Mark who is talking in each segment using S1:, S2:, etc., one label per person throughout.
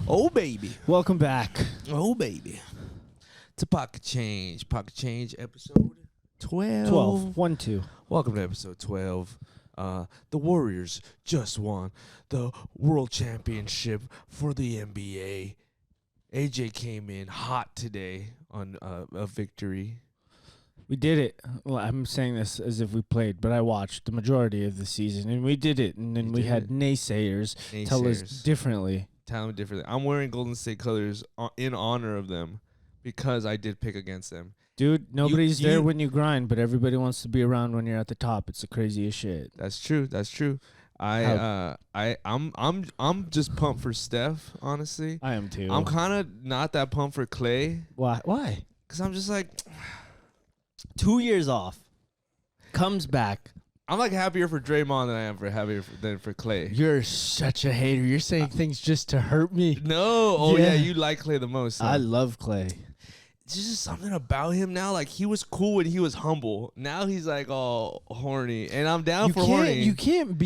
S1: Oh, baby.
S2: Welcome back.
S1: Oh, baby. To Pocket Change. Pocket Change episode 12.
S2: 12. 1, 2.
S1: Welcome to episode 12. The Warriors just won the World Championship for the NBA. AJ came in hot today on a victory.
S2: We did it. Well, I'm saying this as if we played, but I watched the majority of the season, and we did it. And then we had naysayers tell us differently.
S1: Tell them differently. I'm wearing Golden State colors in honor of them because I did pick against them.
S2: Dude, nobody's there when you grind, but everybody wants to be around when you're at the top. It's the craziest shit.
S1: That's true. That's true. I'm just pumped for Steph, honestly.
S2: I am too.
S1: I'm kind of not that pumped for Clay.
S2: Why?
S1: Because I'm just like
S2: 2 years off. Comes back.
S1: I'm like happier for Draymond than I am than for Clay.
S2: You're such a hater. You're saying things just to hurt me.
S1: No. Oh yeah, you like Clay the most. Huh?
S2: I love Clay.
S1: It's just something about him now. Like, he was cool when he was humble. Now he's like all horny, and I'm down for horny.
S2: You can't.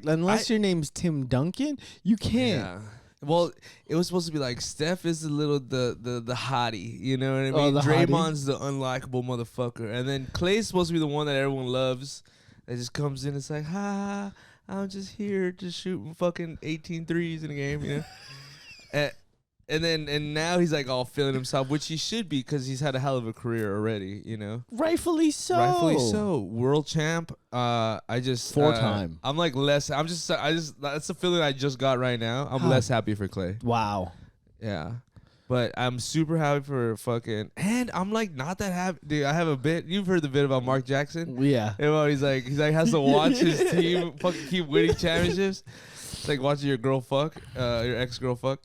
S2: Unless your name's Tim Duncan, you can't.
S1: Yeah. Well, it was supposed to be like Steph is the hottie, you know what I mean?
S2: The
S1: Draymond's the unlikable motherfucker, and then Clay's supposed to be the one that everyone loves. That just comes in. It's like, I'm just here to shoot fucking 18 threes in a game, you know. And now he's like all feeling himself, which he should be because he's had a hell of a career already, you know.
S2: Rightfully so.
S1: Rightfully so. World champ. I just
S2: four-time.
S1: I'm like less. I just. That's the feeling I just got right now. I'm less happy for Clay.
S2: Wow.
S1: Yeah, but I'm super happy for fucking. And I'm like not that happy. Dude, I have a bit. You've heard the bit about Mark Jackson?
S2: Yeah.
S1: And he's like has to watch his team fucking keep winning championships. It's like watching your girl fuck, your ex girl fuck.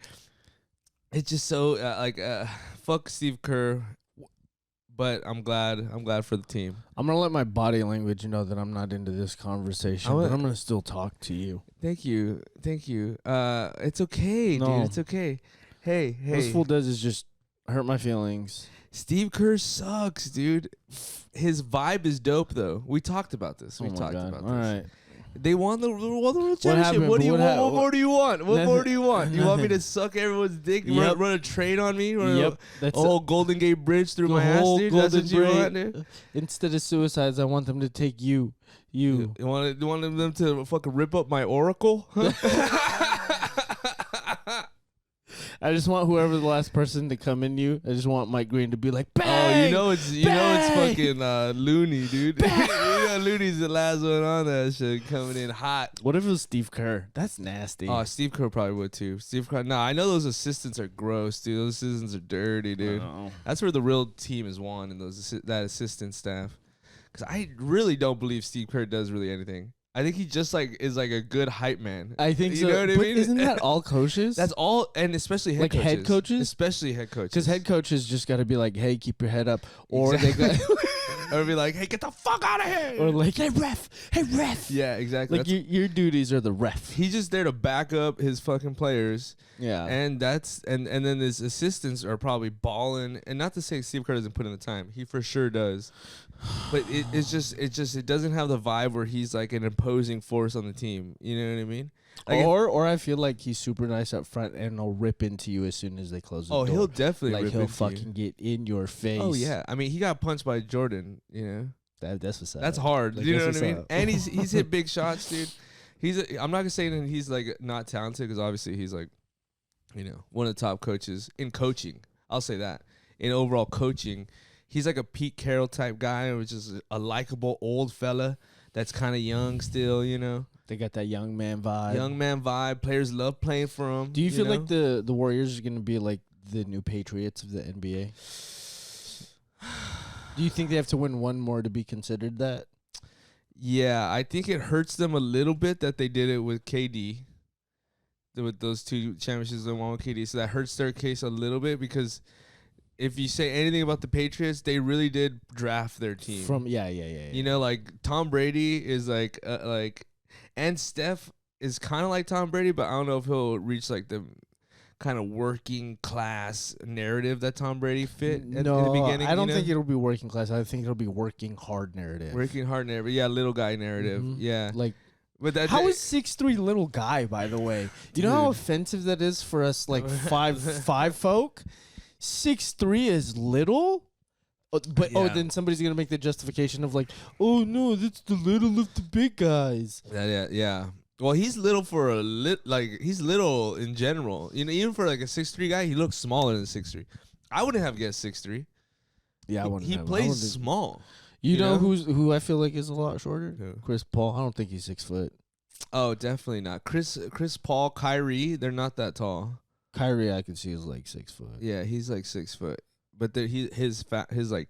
S1: It's just so fuck Steve Kerr, but I'm glad for the team.
S2: I'm gonna let my body language know that I'm not into this conversation, but I'm gonna still talk to you.
S1: Thank you. It's okay, dude. It's okay. Hey.
S2: What this fool does is just hurt my feelings.
S1: Steve Kerr sucks, dude. His vibe is dope, though. We talked about this. All
S2: right.
S1: They won the World Championship. What more do you want? What more do you want? You want me to suck everyone's dick? Run a train on me? Run a whole Golden Gate Bridge through my ass, dude? That's what you want, dude?
S2: Instead of suicides, I want them to take you.
S1: You want them to fucking rip up my oracle?
S2: I just want whoever the last person to come in you. I just want Mike Green to be like, bang!
S1: Oh, you know it's fucking Looney, dude. You know Looney's the last one on that shit coming in hot.
S2: What if it was Steve Kerr? That's nasty.
S1: Oh, Steve Kerr probably would too. Steve Kerr. No, I know those assistants are gross, dude. Those assistants are dirty, dude. That's where the real team is won, and that assistant staff. Because I really don't believe Steve Kerr does really anything. I think he just is a good hype man.
S2: I think so.
S1: You know what I mean?
S2: Isn't that all coaches?
S1: That's all, and especially head coaches.
S2: Head coaches?
S1: Especially head coaches.
S2: Because head coaches just got to be like, hey, keep your head up. Or
S1: exactly. Or be like, hey, get the fuck out of here.
S2: Or like, hey, ref.
S1: Yeah, exactly.
S2: Like, your duties are the ref.
S1: He's just there to back up his fucking players.
S2: Yeah.
S1: And and then his assistants are probably balling. And not to say Steve Kerr doesn't put in the time. He for sure does. But it doesn't have the vibe where he's like an imposing force on the team. You know what I mean? Like
S2: or I feel like he's super nice up front and he'll rip into you as soon as they close the door.
S1: Oh, he'll definitely rip
S2: he'll
S1: into
S2: fucking
S1: you.
S2: Get in your face.
S1: Oh yeah, I mean he got punched by Jordan. You know
S2: that's what's up.
S1: That's hard. You know what I mean?
S2: Up.
S1: And he's hit big shots, dude. I'm not gonna say that he's like not talented because obviously he's like, you know, one of the top coaches in coaching. I'll say that in overall coaching. He's like a Pete Carroll type guy, which is a likable old fella that's kind of young still, you know.
S2: They got that young man vibe.
S1: Players love playing for him.
S2: Do you feel like the Warriors are going to be like the new Patriots of the NBA? Do you think they have to win one more to be considered that?
S1: Yeah, I think it hurts them a little bit that they did it with KD. With those two championships they won with KD. So that hurts their case a little bit because if you say anything about the Patriots, they really did draft their team.
S2: Yeah.
S1: You know, like Tom Brady is like, and Steph is kind of like Tom Brady, but I don't know if he'll reach like the kind of working class narrative that Tom Brady fit in the beginning.
S2: I don't think it'll be working class. I think it'll be working hard narrative.
S1: Working hard narrative. Yeah, little guy narrative.
S2: Mm-hmm.
S1: Yeah.
S2: Like
S1: But that
S2: how is 6'3" little guy? By the way, you know how offensive that is for us, like 5'5" folk. 6'3" is little. Then somebody's gonna make the justification of like, oh no, that's the little of the big guys.
S1: Yeah. Well, he's little for he's little in general. You know, even for like a 6'3" guy, he looks smaller than 6'3". I wouldn't have guessed 6'3".
S2: Yeah,
S1: he plays small.
S2: You know who I feel like is a lot shorter?
S1: Who?
S2: Chris Paul. I don't think he's 6 foot.
S1: Oh, definitely not. Chris Paul, Kyrie, they're not that tall.
S2: Kyrie, I can see is like 6 foot.
S1: Yeah, he's like 6 foot. But his like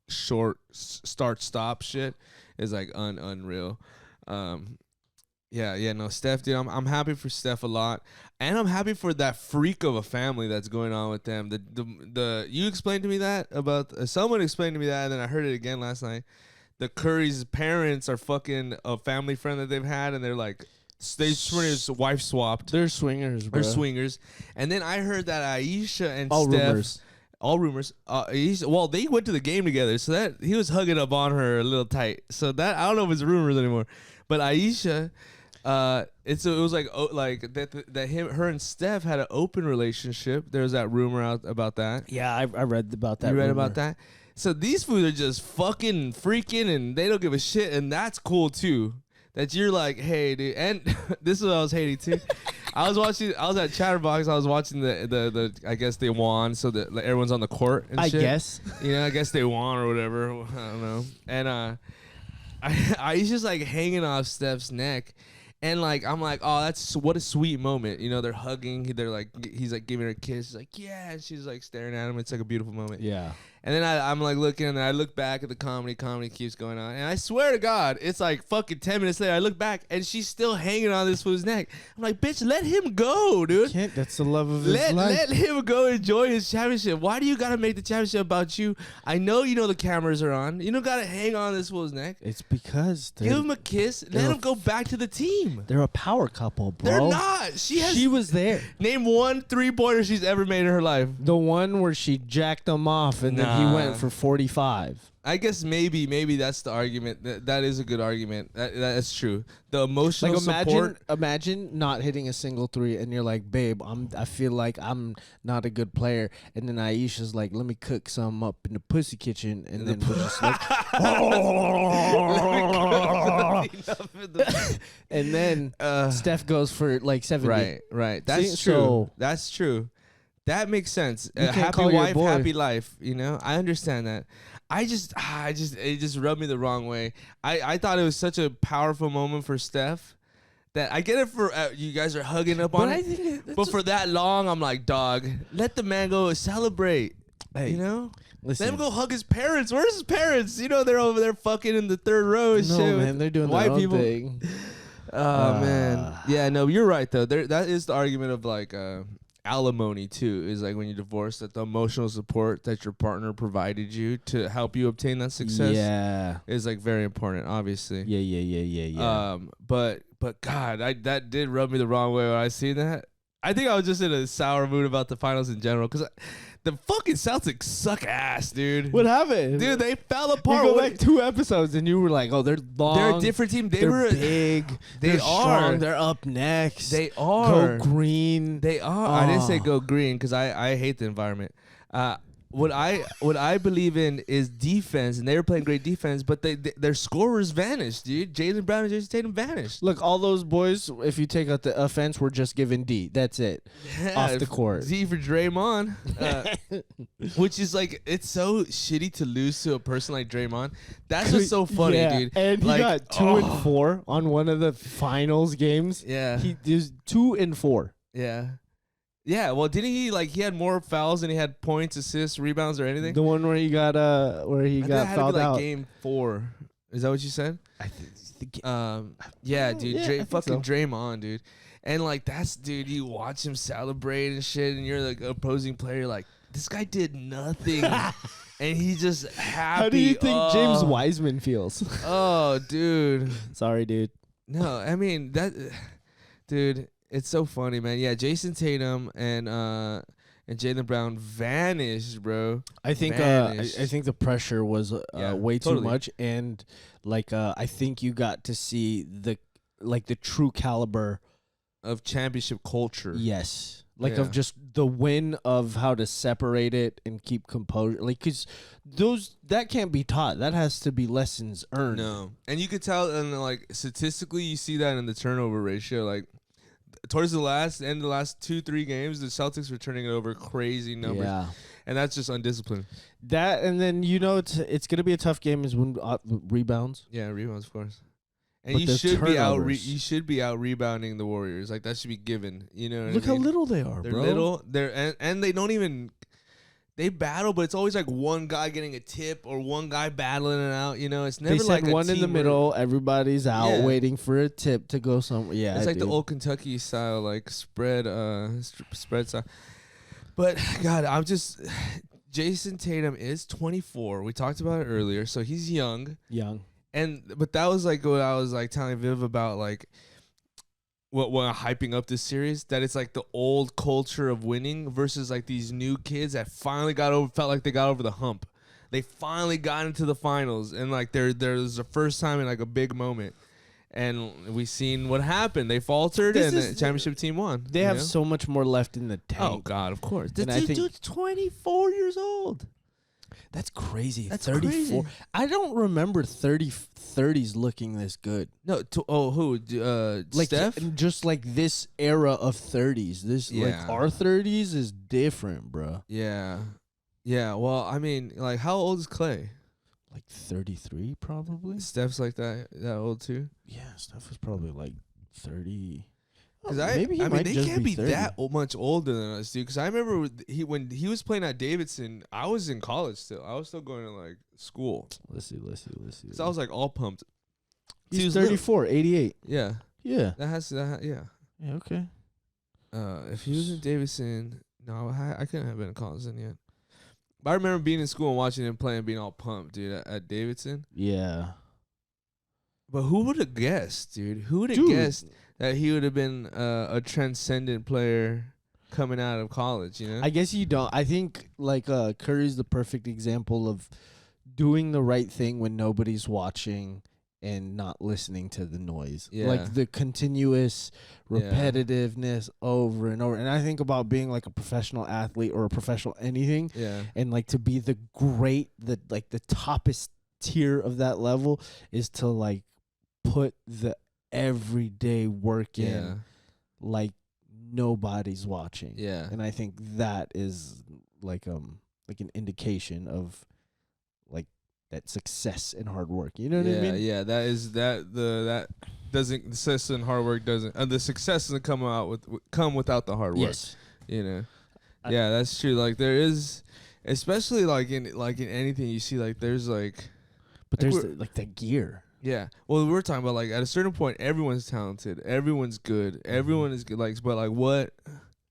S1: short start stop shit is like unreal. No, Steph, dude, I'm happy for Steph a lot, and I'm happy for that freak of a family that's going on with them. The you explained to me that about someone explained to me that, and then I heard it again last night. The Curry's parents are fucking a family friend that they've had, and they're like wife swapped.
S2: They're swingers, bro.
S1: They're swingers, and then I heard that Ayesha and
S2: all
S1: Steph.
S2: Rumors.
S1: All rumors. They went to the game together, so that he was hugging up on her a little tight. So that I don't know if it's rumors anymore, but Ayesha. It was like her and Steph had an open relationship. There was that rumor out about that.
S2: Yeah, I read about that.
S1: You read about that? So these fools are just fucking freaking, and they don't give a shit, and that's cool too. That you're like, hey, dude, and this is what I was hating too. I was at Chatterbox. I was watching the I guess they won, so that everyone's on the court and shit. I guess they won or whatever. I don't know. And I was just like hanging off Steph's neck. And like I'm like, oh, what a sweet moment. You know, they're hugging. He's like giving her a kiss. He's like, yeah. And she's like staring at him. It's like a beautiful moment.
S2: Yeah.
S1: And then I'm like looking, and then I look back at the comedy. Comedy keeps going on, and I swear to God, it's like fucking 10 minutes later. I look back, and she's still hanging on this fool's neck. I'm like, bitch, let him go, dude.
S2: That's the love of his life.
S1: Let him go enjoy his championship. Why do you gotta make the championship about you? I know you know the cameras are on. You don't gotta hang on this fool's neck.
S2: It's because
S1: give him a kiss. Let him go back to the team.
S2: They're a power couple, bro.
S1: They're not. She was
S2: there.
S1: Name one 3-pointer she's ever made in her life.
S2: The one where she jacked him off, and then he went for 45.
S1: I guess maybe that's the argument. That is a good argument. That's true. The emotional support.
S2: Imagine not hitting a single 3, and you're like, babe, I feel like I'm not a good player, and then Ayesha's like, let me cook some up in the pussy kitchen, and then we're just like, and then Steph goes for like 70.
S1: Right. That's true.
S2: So
S1: that's true. That makes sense.
S2: Happy
S1: wife, happy life. You know, I understand that. It just rubbed me the wrong way. I thought it was such a powerful moment for Steph that I get it for you guys are hugging up on it. But for that long, I'm like, dog, let the man go celebrate. Hey, you know? Listen. Let him go hug his parents. Where's his parents? You know, they're over there fucking in the third row and shit.
S2: No, man, they're doing
S1: white
S2: their own
S1: people.
S2: thing.
S1: Oh, man. Yeah, no, you're right, though. That is the argument of, like, alimony, too, is, like, when you divorce, that the emotional support that your partner provided you to help you obtain that success is, like, very important, obviously.
S2: Yeah.
S1: But God, that did rub me the wrong way when I seen that. I think I was just in a sour mood about the finals in general, because the fucking Celtics suck ass, dude.
S2: What happened?
S1: Dude, they fell apart.
S2: You go back 2 episodes and you were like, oh, they're long.
S1: They're a different team.
S2: They're big. They're strong. They're up next.
S1: They are.
S2: Go green.
S1: They are. I didn't say go green because I hate the environment. What I believe in is defense, and they were playing great defense, but their scorers vanished, dude. Jaylen Brown and Jason Tatum vanished.
S2: Look, all those boys, if you take out the offense, were just given D. That's it. Off the court.
S1: Z for Draymond. Which is like, it's so shitty to lose to a person like Draymond. That's what's so funny, dude.
S2: And he got 2 and 4 on one of the finals games.
S1: Yeah.
S2: He was 2 and 4.
S1: Yeah. Yeah, well, didn't he he had more fouls than he had points, assists, rebounds, or anything?
S2: The one where he got fouled out.
S1: Game 4. Is that what you said?
S2: I think.
S1: Yeah, dude. Fucking
S2: so.
S1: Draymond, dude. And dude, you watch him celebrate and shit, and you're like opposing player, you're like, this guy did nothing, and he just happy.
S2: How do you think James Wiseman feels?
S1: Oh, dude.
S2: Sorry, dude.
S1: No, I mean that, dude. It's so funny, man. Yeah, Jason Tatum and Jaylen Brown vanished, bro.
S2: I think I think the pressure was way too much, and I think you got to see like the true caliber.
S1: Of championship culture.
S2: Yes. Like
S1: Yeah.
S2: of just the win of how to separate it and keep composure. Like, because that can't be taught. That has to be lessons earned.
S1: No. And you could tell, and like statistically, you see that in the turnover ratio. Like towards the end of the last 2-3 games, the Celtics were turning it over crazy numbers.
S2: Yeah.
S1: And that's just undisciplined.
S2: That, and then, it's going to be a tough game is when rebounds.
S1: Yeah, rebounds, of course. And
S2: But
S1: you
S2: the
S1: should be out rebounding the Warriors. Like that should be given. You know what
S2: Look
S1: I mean?
S2: how little they are,
S1: They're
S2: bro.
S1: little. And they don't even. They battle, but it's always like one guy getting a tip or one guy battling it out. You know, it's never
S2: They
S1: like
S2: send
S1: a
S2: one in the
S1: team
S2: middle. Everybody's out
S1: Yeah.
S2: waiting for a tip to go somewhere. Yeah,
S1: It's like
S2: dude.
S1: the old Kentucky style, like spread style. But God, I'm just. Jason Tatum is 24. We talked about it earlier, so he's young.
S2: young.
S1: But that was like what I was like telling Viv about, like what hyping up this series, that it's like the old culture of winning versus like these new kids that finally felt like they got over the hump. They finally got into the finals, and like there's the first time in like a big moment. And we seen what happened. They faltered, and the championship team won.
S2: They have so much more left in the tank.
S1: Oh God, of course.
S2: And I think
S1: Dude's 24 years old.
S2: that's crazy.
S1: That's
S2: 34.
S1: crazy.
S2: I don't remember 30s looking this good.
S1: No, who?
S2: Like
S1: Steph?
S2: just like this era of 30s. This
S1: Yeah.
S2: like our 30s is different, bro.
S1: Yeah. Yeah. Well, I mean, like, how old is Clay?
S2: Like 33 probably.
S1: Steph's like that old too.
S2: Yeah, Steph was probably like 30.
S1: Because
S2: Maybe he
S1: I mean,
S2: might
S1: they
S2: just
S1: can't be
S2: 30.
S1: that much older than us, dude. Because I remember when he was playing at Davidson, I was in college still. I was still going to like school.
S2: Let's see.
S1: So I was like all pumped.
S2: He's
S1: he was little.
S2: 34, 88.
S1: Yeah,
S2: Yeah.
S1: yeah.
S2: Yeah, okay.
S1: If he was in Davidson, no, I couldn't have been in college then yet. But I remember being in school and watching him play and being all pumped, dude, at Davidson.
S2: Yeah.
S1: But who would have guessed, dude? Who would have
S2: Dude.
S1: guessed that he would have been a transcendent player coming out of college, you know?
S2: I guess you don't. I think like Curry's the perfect example of doing the right thing when nobody's watching and not listening to the noise.
S1: Yeah.
S2: Like the continuous
S1: Yeah.
S2: repetitiveness over and over. And I think about being like a professional athlete or a professional anything,
S1: Yeah.
S2: and like to be the toppest tier of that level is to like put the everyday work in
S1: Yeah.
S2: like nobody's watching.
S1: Yeah.
S2: And I think that is like an indication of like that success and hard work. You know what I mean?
S1: Yeah, that doesn't, the success and hard work doesn't, the success doesn't come without the hard work.
S2: Yes.
S1: You know? Yeah, that's true. Like there is, especially like in anything you see, like there's like,
S2: But
S1: like
S2: there's
S1: we're-
S2: like that gear.
S1: yeah. Well, we were talking about like at a certain point, everyone's talented, everyone's good, everyone is good. Like, but like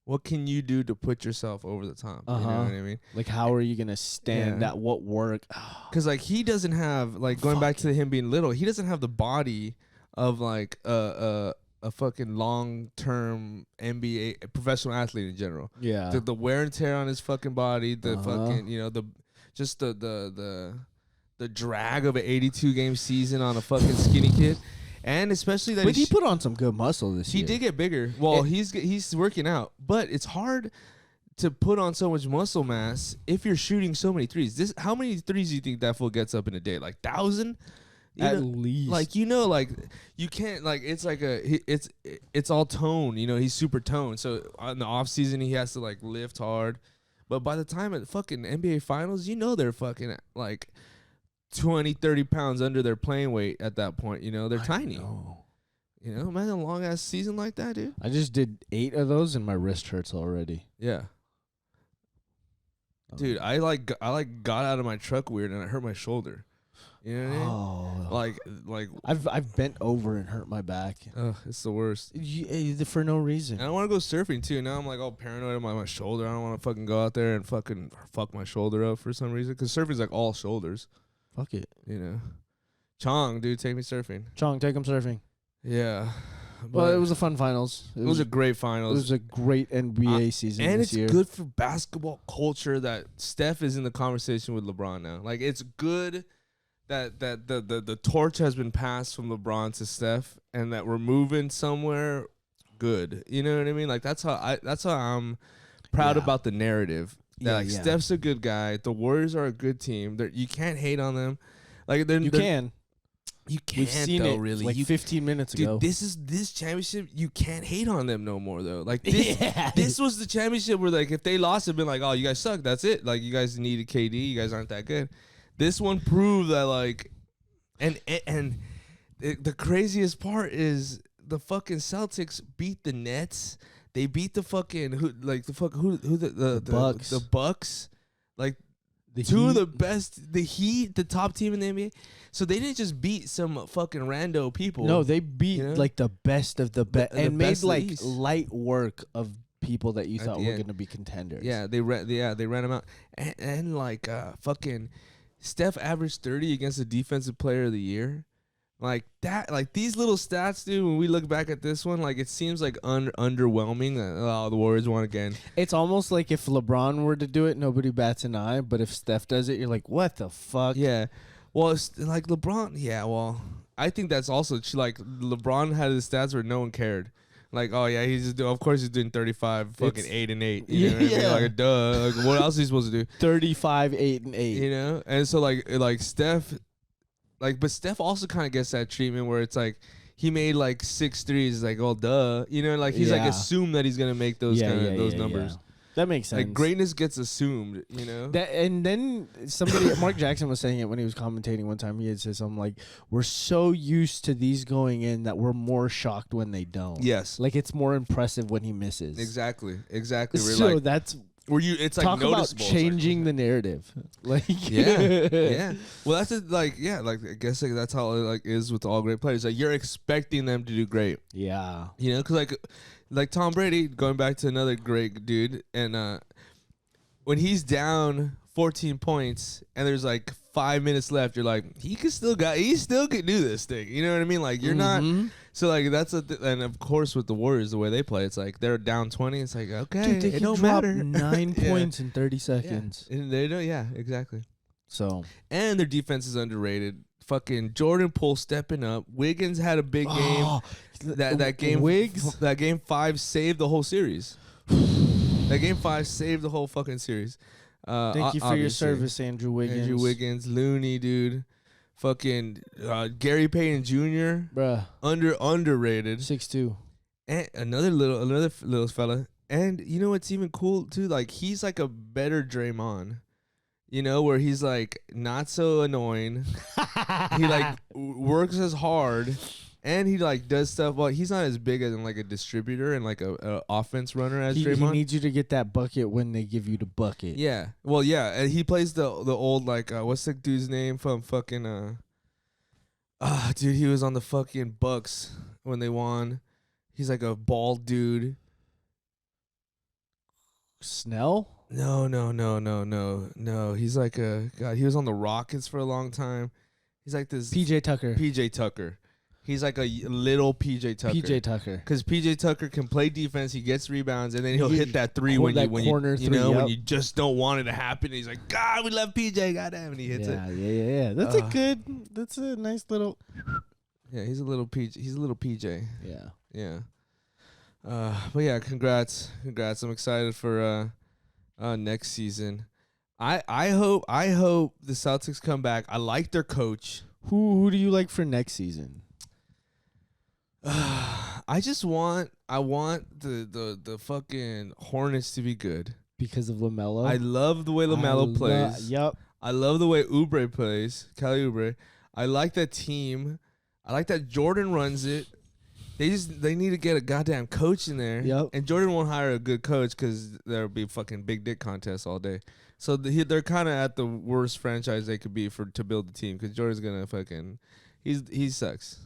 S1: what can you do to put yourself over the top? You know
S2: Uh-huh.
S1: what I mean?
S2: Like how are you gonna stand
S1: Yeah.
S2: at what work?
S1: Because like he doesn't have, like, going back to him being little, he doesn't have the body of like a fucking long term NBA professional athlete in general.
S2: Yeah.
S1: The wear and tear on his fucking body, the
S2: Uh-huh.
S1: fucking, you know, the drag of an 82 game season on a fucking skinny kid, and especially that
S2: But he put on some good muscle this
S1: he
S2: year.
S1: did get bigger. Well,
S2: It-
S1: he's working out, but it's hard to put on so much muscle mass if you're shooting so many threes. How many threes do you think that fool gets up in a day? Like 1,000?
S2: At least.
S1: Like, like you can't, like, it's like it's all tone, he's super toned. So in the off season he has to like lift hard, but by the time at the fucking NBA finals, they're fucking like 20-30 pounds under their playing weight at that point. They're tiny. Imagine a long ass season like that, dude.
S2: I just did 8 of those and my wrist hurts already.
S1: Yeah. Dude, I got out of my truck weird and I hurt my shoulder. You know what I mean?
S2: Oh.
S1: Like
S2: I've bent over and hurt my back.
S1: it's the worst.
S2: For no reason.
S1: And I want to go surfing too. Now I'm like all paranoid about my shoulder. I don't want to fucking go out there and fucking fuck my shoulder up for some reason. Because surfing's like all shoulders.
S2: Fuck it.
S1: Chong, dude, take me surfing.
S2: Chong, take him surfing.
S1: Yeah.
S2: Well,
S1: But
S2: it was a fun finals.
S1: it was a great
S2: It
S1: finals.
S2: was a great NBA season
S1: And
S2: this
S1: it's
S2: year.
S1: good for basketball culture that Steph is in the conversation with LeBron now. Like, it's good that the torch has been passed from LeBron to Steph, and that we're moving somewhere good. You know what I mean? Like that's how I'm proud
S2: Yeah.
S1: about the narrative. That
S2: Yeah,
S1: like
S2: yeah.
S1: Steph's a good guy. The Warriors are a good team. You can't hate on them. Like
S2: You can.
S1: You can't
S2: We've seen
S1: though,
S2: it
S1: really.
S2: like 15 minutes
S1: Dude,
S2: ago.
S1: this championship, you can't hate on them no more though. Like this,
S2: Yeah.
S1: this was the championship where like if they lost, it'd been like, oh, you guys suck. That's it. Like you guys needed KD. You guys aren't that good. This one proved that like, and the craziest part is the fucking Celtics beat the Nets. They beat the fucking who the
S2: Bucks.
S1: The Bucks. Like
S2: The
S1: two of
S2: Heat.
S1: the best, the Heat, the top team in the NBA. So they didn't just beat some fucking rando people.
S2: No, they beat
S1: you know?
S2: like the best of the best
S1: The
S2: and made
S1: best of the
S2: like
S1: East.
S2: light work of people that you
S1: At
S2: thought
S1: the
S2: were
S1: end.
S2: going to be contenders.
S1: Yeah, they ran them out, and like fucking Steph averaged 30 against the defensive player of the year. Like that, like these little stats, dude. When we look back at this one, like it seems like underwhelming. Oh, the Warriors won again.
S2: It's almost like if LeBron were to do it, nobody bats an eye. But if Steph does it, you're like, what the fuck?
S1: Yeah, well, it's like LeBron. Yeah, well, I think that's also like LeBron had his stats where no one cared. Like, oh yeah, he's just of course he's doing 35, fucking
S2: It's-
S1: 8 and 8. You know what I mean?
S2: Yeah.
S1: Like a duh. Like, what else is he supposed to do?
S2: 35, 8, and 8.
S1: You know, and so like Steph, like, but Steph also kind of gets that treatment where it's like he made like 6 threes, like, oh duh, you know, like he's like
S2: Yeah.
S1: assumed that he's gonna make those those numbers.
S2: yeah. That makes sense.
S1: Like greatness gets assumed, you know.
S2: That, and then somebody, Mark Jackson was saying it when he was commentating one time. He had said something like, "We're so used to these going in that we're more shocked when they don't."
S1: Yes,
S2: Like it's more impressive when he misses.
S1: exactly. We're
S2: So
S1: like,
S2: that's
S1: it's like
S2: talk about
S1: noticeable. It's like,
S2: changing the narrative. Like
S1: yeah. Well, that's it. Like, yeah, like I guess like, that's how it like is with all great players. Like you're expecting them to do great,
S2: yeah.
S1: you know, because like Tom Brady, going back to another great dude, and when he's down 14 points and there's like 5 minutes left, you're like, he still can do this thing. You know what I mean? Like you're not.
S2: Mhm.
S1: So like that's and of course with the Warriors, the way they play, it's like they're down 20. It's like okay,
S2: Dude, they
S1: it
S2: can
S1: don't
S2: drop
S1: matter.
S2: 9
S1: Yeah.
S2: points in 30
S1: Yeah.
S2: seconds.
S1: And they don't. Yeah, exactly.
S2: So
S1: And their defense is underrated. Fucking Jordan Poole stepping up. Wiggins had a big game.
S2: Oh,
S1: That game,
S2: Wiggs.
S1: that game 5 saved the whole series. That game 5 saved the whole fucking series.
S2: Thank you for your
S1: obviously.
S2: service, Andrew Wiggins.
S1: Andrew Wiggins, Looney, dude. Fucking Gary Payton Jr.
S2: Bruh,
S1: Underrated.
S2: 6'2".
S1: And another little fella. And you know what's even cool too? Like he's like a better Draymond. You know, where he's like not so annoying. He like works as hard, and he like does stuff. Well, he's not as big as like a distributor and like a offense runner as
S2: he
S1: Draymond.
S2: needs you to get that bucket when they give you the bucket.
S1: Yeah. Well, yeah, and he plays the old like what's the dude's name from fucking dude, he was on the fucking Bucks when they won. He's like a bald dude.
S2: Snell?
S1: No. He's like he was on the Rockets for a long time. He's like this
S2: PJ Tucker.
S1: PJ Tucker. He's like a little PJ Tucker.
S2: PJ Tucker.
S1: Because PJ Tucker can play defense, he gets rebounds, and then he'll
S2: He-
S1: hit that three
S2: cor-
S1: when
S2: that
S1: you
S2: corner
S1: you
S2: three,
S1: know when
S2: yep.
S1: you just don't want it to happen. He's like, God, we love PJ, goddamn, and he hits it.
S2: Yeah. That's that's a nice little.
S1: Yeah, he's a little PJ. He's a little PJ.
S2: Yeah.
S1: Yeah. But yeah, congrats. I'm excited for next season. I hope the Celtics come back. I like their coach.
S2: Who do you like for next season?
S1: I want the fucking Hornets to be good.
S2: Because of LaMelo?
S1: I love the way LaMelo plays.
S2: Yep.
S1: I love the way Oubre plays, Kelly Oubre. I like that team. I like that Jordan runs it. They need to get a goddamn coach in there.
S2: Yep.
S1: And Jordan won't hire a good coach because there'll be fucking big dick contests all day. So they're kind of at the worst franchise they could be to build the team because Jordan's gonna fucking he sucks.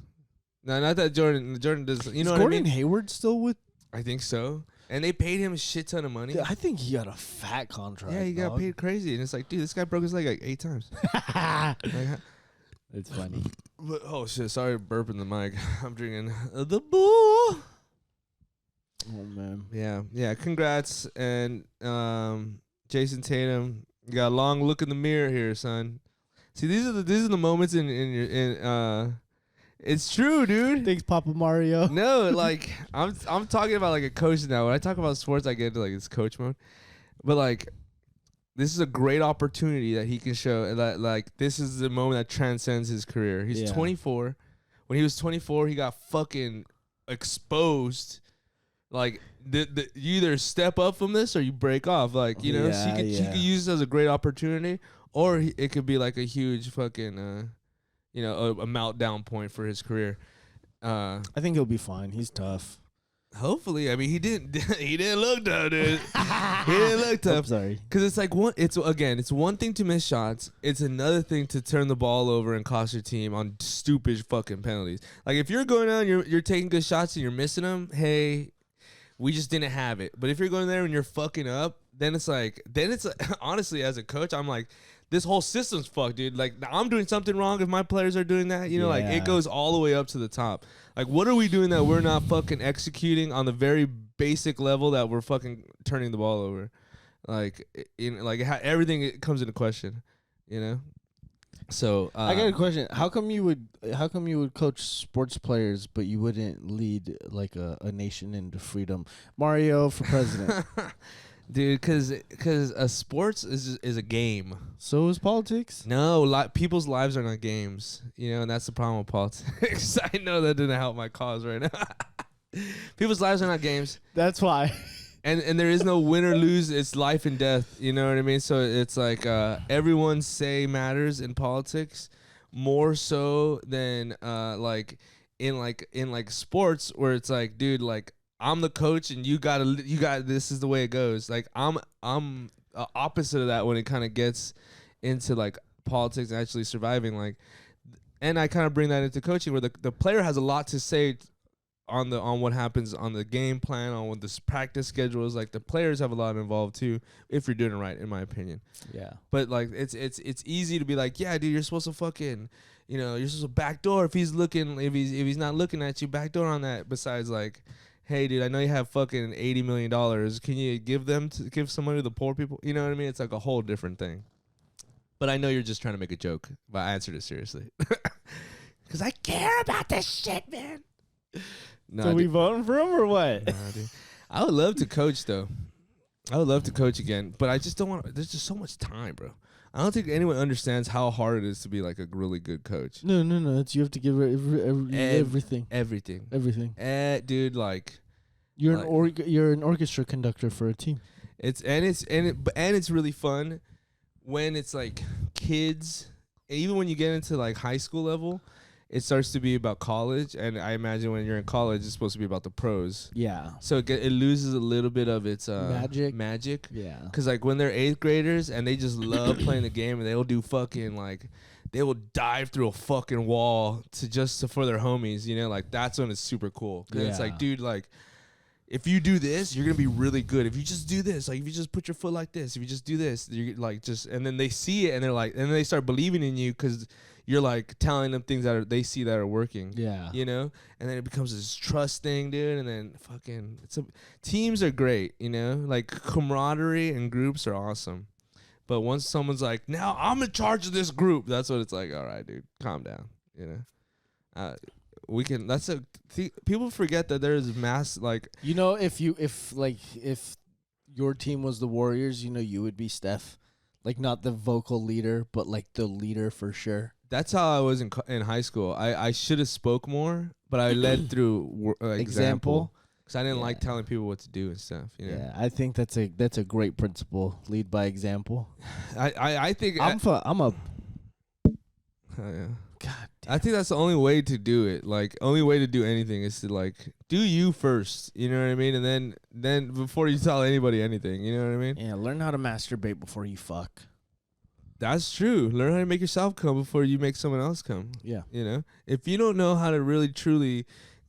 S1: No, not that Jordan does. You know
S2: Is
S1: what
S2: Gordon
S1: I mean?
S2: Hayward still with?
S1: I think so. And they paid him a shit ton of money.
S2: I think he got a fat contract.
S1: Yeah, he got
S2: dog.
S1: paid crazy, and it's like, dude, this guy broke his leg like 8 times. Like,
S2: It's funny.
S1: but, oh shit! Sorry, burping the mic. I'm drinking the bull.
S2: Oh man.
S1: Yeah. Congrats, and Jason Tatum, you got a long look in the mirror here, son. See, these are the moments it's true, dude.
S2: Thanks, Papa Mario.
S1: No, like I'm talking about like a coach now. When I talk about sports, I get into like this coach mode. But like this is a great opportunity that he can show that like this is the moment that transcends his career. He's 24. When he was 24, he got fucking exposed. Like you either step up from this or you break off. Like you know, so he could use it as a great opportunity, or it could be like a huge fucking a meltdown point for his career.
S2: I think he'll be fine. He's tough.
S1: Hopefully, I mean he didn't look tough, dude. He didn't look tough.
S2: I'm sorry,
S1: because it's like it's one thing to miss shots. It's another thing to turn the ball over and cost your team on stupid fucking penalties. Like if you're going out, and you're taking good shots and you're missing them. Hey, we just didn't have it. But if you're going there and you're fucking up, then it's honestly as a coach, I'm like, this whole system's fucked, dude. Like I'm doing something wrong if my players are doing that. You know, like it goes all the way up to the top. Like what are we doing that we're not fucking executing on the very basic level that we're fucking turning the ball over? Like everything comes into question, you know? So
S2: I got a question. How come you would coach sports players but you wouldn't lead like a nation into freedom? Mario for president.
S1: Dude, because a sports is a game.
S2: So is politics.
S1: No, people's lives are not games. You know, and that's the problem with politics. I know that didn't help my cause right now. People's lives are not games.
S2: That's why.
S1: And there is no win or lose. It's life and death. You know what I mean? So it's like everyone's say matters in politics more so than like in sports where it's like, dude, like I'm the coach and you got this is the way it goes. Like I'm opposite of that when it kind of gets into like politics and actually surviving. Like, and I kind of bring that into coaching where the player has a lot to say on what happens on the game plan, on what this practice schedule is. Like the players have a lot involved too, if you're doing it right, in my opinion.
S2: Yeah.
S1: But like it's easy to be like, yeah, dude, you're supposed to fucking, you know, you're supposed to backdoor if he's not looking at you, backdoor on that. Besides like, hey, dude, I know you have fucking $80 million. Can you give some money to the poor people? You know what I mean? It's like a whole different thing. But I know you're just trying to make a joke, but I answered it seriously. Because I care about this shit, man.
S2: Nah, so we voting for him or what?
S1: Nah, dude. I would love to coach, though. I would love to coach again, but I just don't want to. There's just so much time, bro. I don't think anyone understands how hard it is to be like a really good coach.
S2: No. It's you have to give everything.
S1: Everything. Dude, like
S2: you're an orchestra conductor for a team.
S1: It's really fun when it's like kids. Even when you get into like high school level, it starts to be about college, and I imagine when you're in college, it's supposed to be about the pros.
S2: Yeah.
S1: So it loses a little bit of its
S2: magic. Yeah.
S1: Because like when they're 8th graders and they just love playing the game, and they'll do fucking like they will dive through a fucking wall for their homies. You know, like that's when it's super cool. Because it's like, dude, like if you do this, you're gonna be really good. If you just do this, like if you just put your foot like this, if you just do this, you're like and then they see it and they're like, and then they start believing in you because you're like telling them things that they see that are working.
S2: Yeah.
S1: You know? And then it becomes this trust thing, dude. And then fucking teams are great, you know? Like camaraderie and groups are awesome. But once someone's like, now I'm in charge of this group, that's what it's like, all right, dude, calm down. You know? People forget that there's mass like,
S2: you know, if your team was the Warriors, you know, you would be Steph. Like not the vocal leader, but like the leader for sure.
S1: That's how I was in high school. I should have spoke more, but I led through example because I didn't like telling people what to do and stuff. You know?
S2: Yeah, I think that's a great principle. Lead by example.
S1: I think
S2: I'm a.
S1: Yeah.
S2: God damn.
S1: I think that's the only way to do it. Like only way to do anything is to like do you first. You know what I mean? And then before you tell anybody anything, you know what I mean?
S2: Yeah. Learn how to masturbate before you fuck.
S1: That's true. Learn how to make yourself come before you make someone else come.
S2: Yeah.
S1: You know, if you don't know how to really truly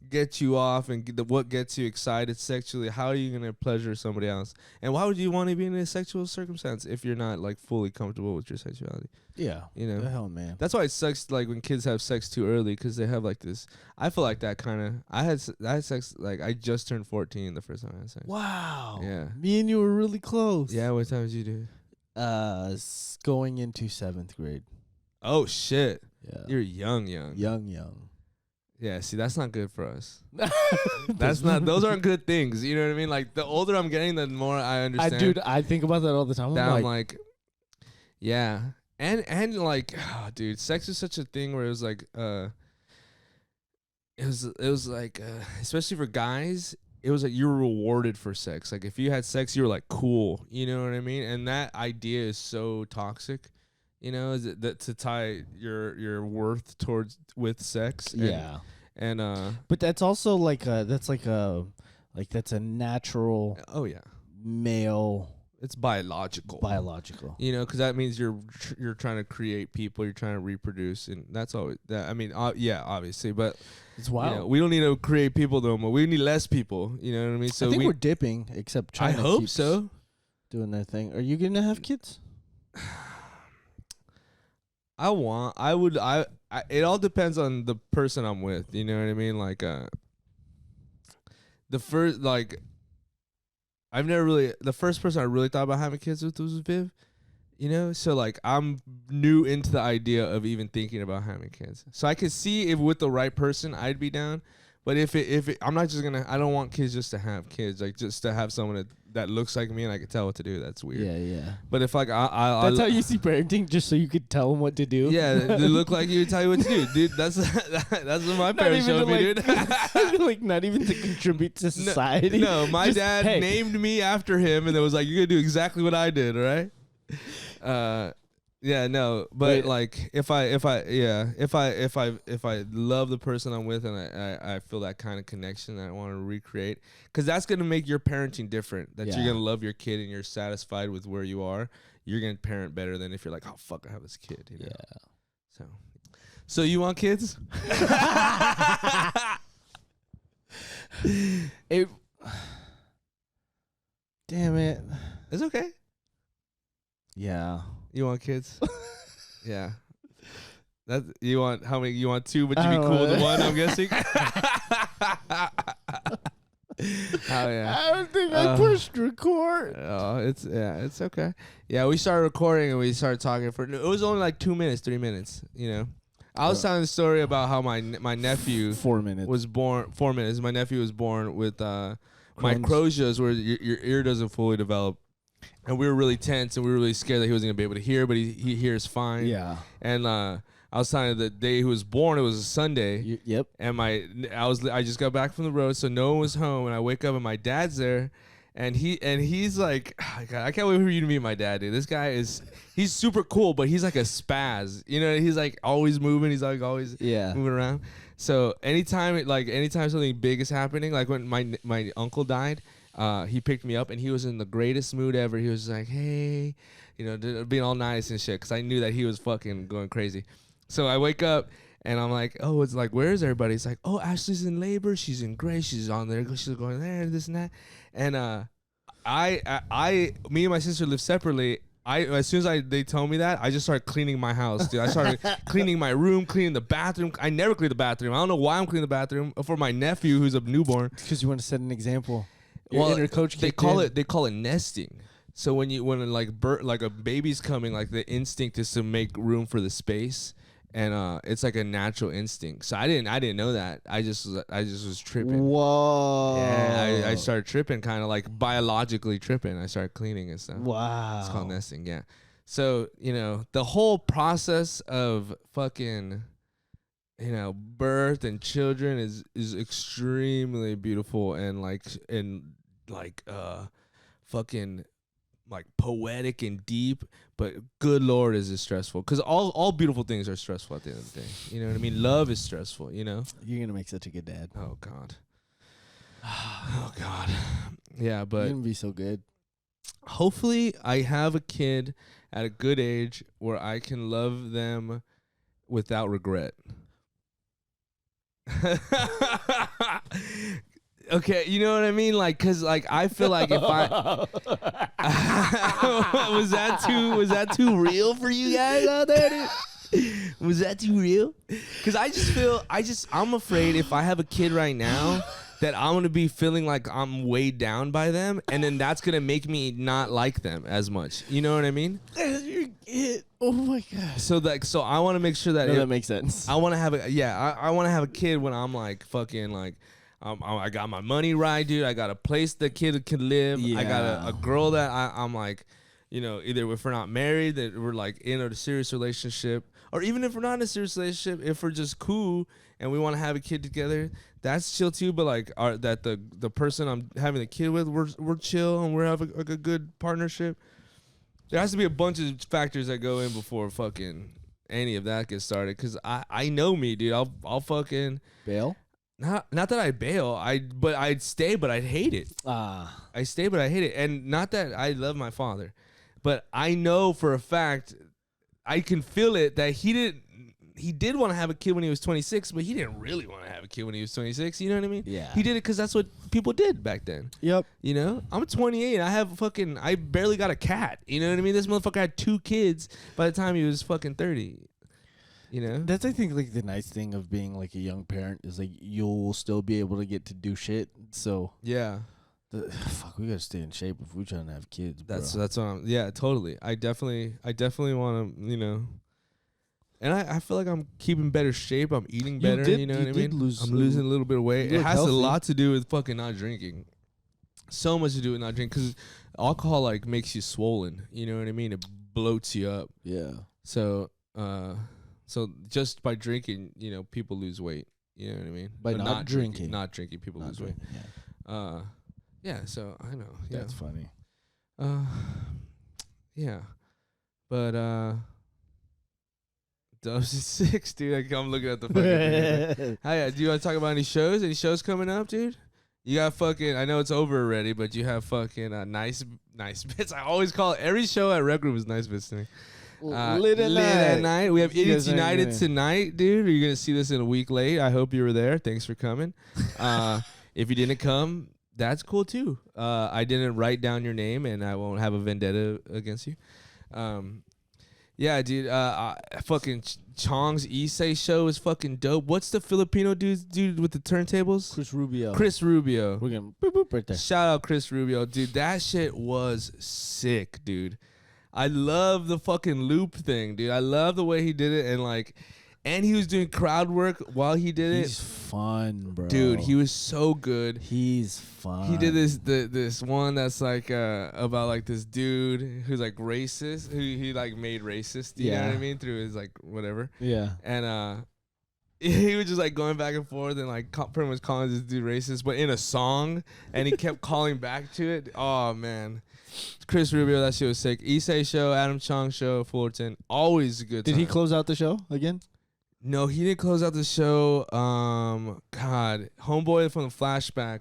S1: get you off and what gets you excited sexually, how are you going to pleasure somebody else? And why would you want to be in a sexual circumstance if you're not like fully comfortable with your sexuality?
S2: Yeah.
S1: You know,
S2: the hell, man.
S1: That's why it sucks like when kids have sex too early because they have like this. I feel like that kind of. I had sex like I just turned 14 the first time I had sex.
S2: Wow.
S1: Yeah.
S2: Me and you were really close.
S1: Yeah. What time did you do?
S2: Going into 7th grade.
S1: Oh shit.
S2: Yeah.
S1: You're young.
S2: Young.
S1: Yeah, see, that's not good for us. Those aren't good things. You know what I mean? Like, the older I'm getting, the more I understand.
S2: I think about that all the time.
S1: I'm like, yeah. And like, oh, dude, sex is such a thing where it was like, especially for guys, it was like you were rewarded for sex. Like, if you had sex, you were like cool. You know what I mean? And that idea is so toxic. You know, is it that to tie your worth with sex? And
S2: but that's also like that's a natural.
S1: Oh yeah,
S2: male.
S1: It's biological.
S2: You
S1: know, because that means you're trying to create people, you're trying to reproduce, and that's always that. I mean, yeah, obviously, but
S2: it's wild.
S1: You know, we don't need to create people no more. We need less people. You know what I mean? So
S2: I think we're dipping, except China.
S1: I hope so.
S2: Doing their thing. Are you gonna have kids?
S1: It all depends on the person I'm with. You know what I mean? Like, the first person I really thought about having kids with was Viv. You know, so like I'm new into the idea of even thinking about having kids. So I could see if with the right person I'd be down. But if I'm not just gonna, I don't want kids just to have kids, like just to have someone that looks like me and I can tell what to do. That's weird.
S2: Yeah.
S1: But if like
S2: that's how you see parenting, just so you could tell them what to do.
S1: Yeah, they look like you, tell you what to do, dude. That's what my parents showed me, dude.
S2: Like not even to contribute to society.
S1: No, my dad named me after him, and it was like, you're gonna do exactly what I did, all right? Yeah, no, but like if I love the person I'm with and I feel that kind of connection that I want to recreate, because that's gonna make your parenting different. That you're gonna love your kid and you're satisfied with where you are. You're gonna parent better than if you're like, oh fuck, I have this kid. You know? Yeah. So you want kids?
S2: Damn it.
S1: It's okay.
S2: Yeah.
S1: You want kids? Yeah. You want how many? You want two, but you be cool with one, I'm guessing. Oh yeah.
S2: I don't think I pushed record.
S1: Oh, it's okay. Yeah, we started recording and we started talking for. It was only like 2 minutes, 3 minutes. You know, I was telling the story about how my nephew
S2: 4 minutes
S1: was born. 4 minutes. My nephew was born with microsias, where your ear doesn't fully develop. And we were really tense and we were really scared that he wasn't going to be able to hear, but he hears fine.
S2: Yeah.
S1: And I was telling you the day he was born, it was a Sunday.
S2: Yep.
S1: And I just got back from the road, so no one was home. And I wake up and my dad's there. And he's like, oh God, I can't wait for you to meet my dad, dude. This guy he's super cool, but he's like a spaz. You know, he's like always moving. He's like always moving around. So anytime something big is happening, like when my uncle died, he picked me up and he was in the greatest mood ever. He was like, hey, you know, being all nice and shit, because I knew that he was fucking going crazy. So I wake up and I'm like, oh, it's like, where is everybody? It's like, oh, Ashley's in labor. She's in Grace. She's on there. She's going there, this and that. And me and my sister live separately. As soon as they told me that, I just started cleaning my house, dude. I started cleaning my room, cleaning the bathroom. I never clean the bathroom. I don't know why I'm cleaning the bathroom for my nephew who's a newborn.
S2: Because you want to set an example.
S1: Well, they call it nesting. So when a baby's coming, like the instinct is to make room for the space, and it's like a natural instinct. So I didn't know that. I just was tripping.
S2: Whoa.
S1: Yeah, I started tripping, kind of like biologically tripping. I started cleaning and stuff.
S2: Wow.
S1: It's called nesting. Yeah. So you know the whole process of fucking, you know, birth and children is extremely beautiful and fucking like poetic and deep, but good Lord, is it stressful? Because all beautiful things are stressful at the end of the day. You know what I mean? Love is stressful. You know.
S2: You're gonna make such a good dad.
S1: Oh God. Oh God. Yeah, but
S2: you're gonna be so good.
S1: Hopefully, I have a kid at a good age where I can love them without regret. Okay, you know what I mean? Like, cause like I feel like if I was that too real for you guys out there? Dude? Was that too real? Cause I'm afraid if I have a kid right now, that I'm gonna be feeling like I'm weighed down by them, and then that's gonna make me not like them as much. You know what I mean?
S2: Oh my god.
S1: So I want to make sure that
S2: No, that makes sense.
S1: I want to have I want to have a kid when I'm like fucking like. I got my money right, dude. I got a place the kid can live. I got a girl that I'm like, you know, either if we're not married, that we're like in a serious relationship, or even if we're not in a serious relationship, if we're just cool and we want to have a kid together, that's chill too. But like, that the person I'm having the kid with, we're chill and we're having like a good partnership. There has to be a bunch of factors that go in before fucking any of that gets started. Cause I know me, dude. I'll fucking
S2: bail.
S1: Not that I bail, but I'd stay, but I'd hate it. I stay, but I hate it. And not that I love my father, but I know for a fact, I can feel it that he did want to have a kid when he was 26, but he didn't really want to have a kid when he was 26. You know what I mean?
S2: Yeah.
S1: He did it because that's what people did back then.
S2: Yep.
S1: You know, I'm 28. I barely got a cat. You know what I mean? This motherfucker had 2 kids by the time he was fucking 30. You know,
S2: that's I think like the nice thing of being like a young parent is like you'll still be able to get to do shit. So
S1: yeah,
S2: fuck, we gotta stay in shape if we're trying to have kids.
S1: That's
S2: bro.
S1: what I'm. Yeah, totally. I definitely want to. You know, and I feel like I'm keeping better shape. I'm eating better. You know what I mean? I'm losing a little bit of weight. It has a lot to do with fucking not drinking. So much to do with not drinking because alcohol like makes you swollen. You know what I mean? It bloats you up.
S2: Yeah.
S1: So So just by drinking, you know, people lose weight. You know what I mean?
S2: By not drinking.
S1: Not drinking, people lose weight.
S2: Yeah.
S1: Yeah, so I know. Yeah.
S2: That's funny.
S1: Yeah. But Dubs is 6, dude. I'm looking at the fucking thing. Hi, do you want to talk about any shows? Any shows coming up, dude? You got fucking, I know it's over already, but you have fucking nice bits. I always call it, every show at Rec Room is nice bits to me.
S2: Lit at night.
S1: We have Idiots United tonight, dude. You're gonna see this in a week late. I hope you were there. Thanks for coming. If you didn't come, that's cool too. I didn't write down your name, and I won't have a vendetta against you. Yeah, dude. Fucking Chong's Issei show is fucking dope. What's the Filipino dude with the turntables?
S2: Chris Rubio.
S1: Chris Rubio.
S2: We're gonna boop boop right there.
S1: Shout out Chris Rubio, dude. That shit was sick, dude. I love the fucking loop thing, dude. I love the way he did it, and he was doing crowd work while he did it.
S2: He's fun, bro.
S1: Dude, he was so good.
S2: He's fun.
S1: He did this one that's like about like this dude who's like racist, who he like made racist. You know what I mean? Through his like whatever.
S2: Yeah.
S1: And he was just like going back and forth and like pretty much calling this dude racist, but in a song, and he kept calling back to it. Oh man. Chris Rubio, that shit was sick. Issei show, Adam Chong show, Fullerton, always a good time.
S2: Did he close out the show again?
S1: No, he didn't close out the show. God, homeboy from the Flashback,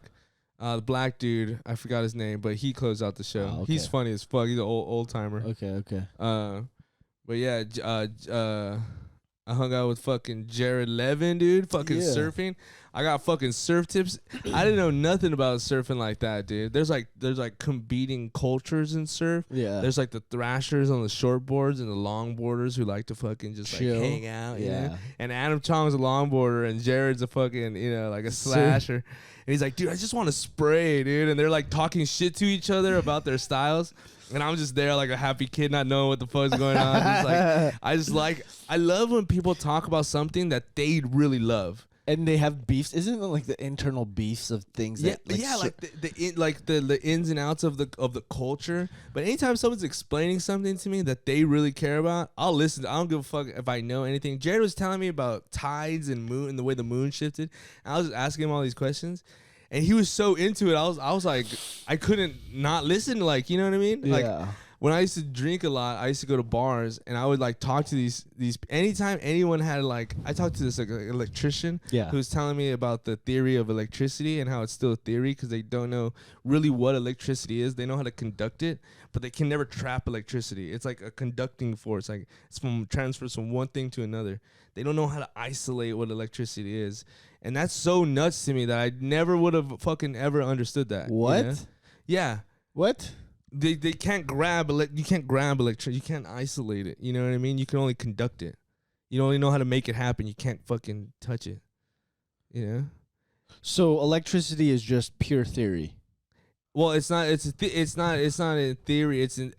S1: the black dude, I forgot his name, but he closed out the show.
S2: Oh, okay.
S1: He's funny as fuck. He's an old timer.
S2: Okay.
S1: But yeah, I hung out with fucking Jared Levin, dude. Fucking surfing. I got fucking surf tips. I didn't know nothing about surfing like that, dude. There's like competing cultures in surf.
S2: Yeah.
S1: There's like the thrashers on the short boards and the longboarders who like to fucking just
S2: chill.
S1: Like hang out.
S2: Yeah.
S1: You know? And Adam Chong's a longboarder and Jared's a fucking, you know, like a slasher. And he's like, dude, I just want to spray, dude. And they're like talking shit to each other about their styles. And I'm just there like a happy kid not knowing what the fuck's going on. I love when people talk about something that they really love.
S2: And they have beefs. Isn't it like the internal beefs of things?
S1: Yeah,
S2: that,
S1: like the ins and outs of the culture. But anytime someone's explaining something to me that they really care about, I'll listen. I don't give a fuck if I know anything. Jared was telling me about tides and moon and the way the moon shifted. And I was just asking him all these questions, and he was so into it. I was like, I couldn't not listen. Like, you know what I mean?
S2: Yeah.
S1: Like, when I used to drink a lot, I used to go to bars and I would like talk to these anytime anyone had like, I talked to this like electrician who was telling me about the theory of electricity and how it's still a theory because they don't know really what electricity is. They know how to conduct it, but they can never trap electricity. It's like a conducting force. Like it's transfers from one thing to another. They don't know how to isolate what electricity is. And that's so nuts to me that I never would have fucking ever understood that.
S2: What?
S1: You know? Yeah.
S2: What?
S1: They can't grab you can't grab electricity. You can't isolate it. You know what I mean? You can only conduct it. You only know how to make it happen. You can't fucking touch it. You know?
S2: So electricity is just pure theory.
S1: Well, it's not. It's not. It's not in theory. It's in.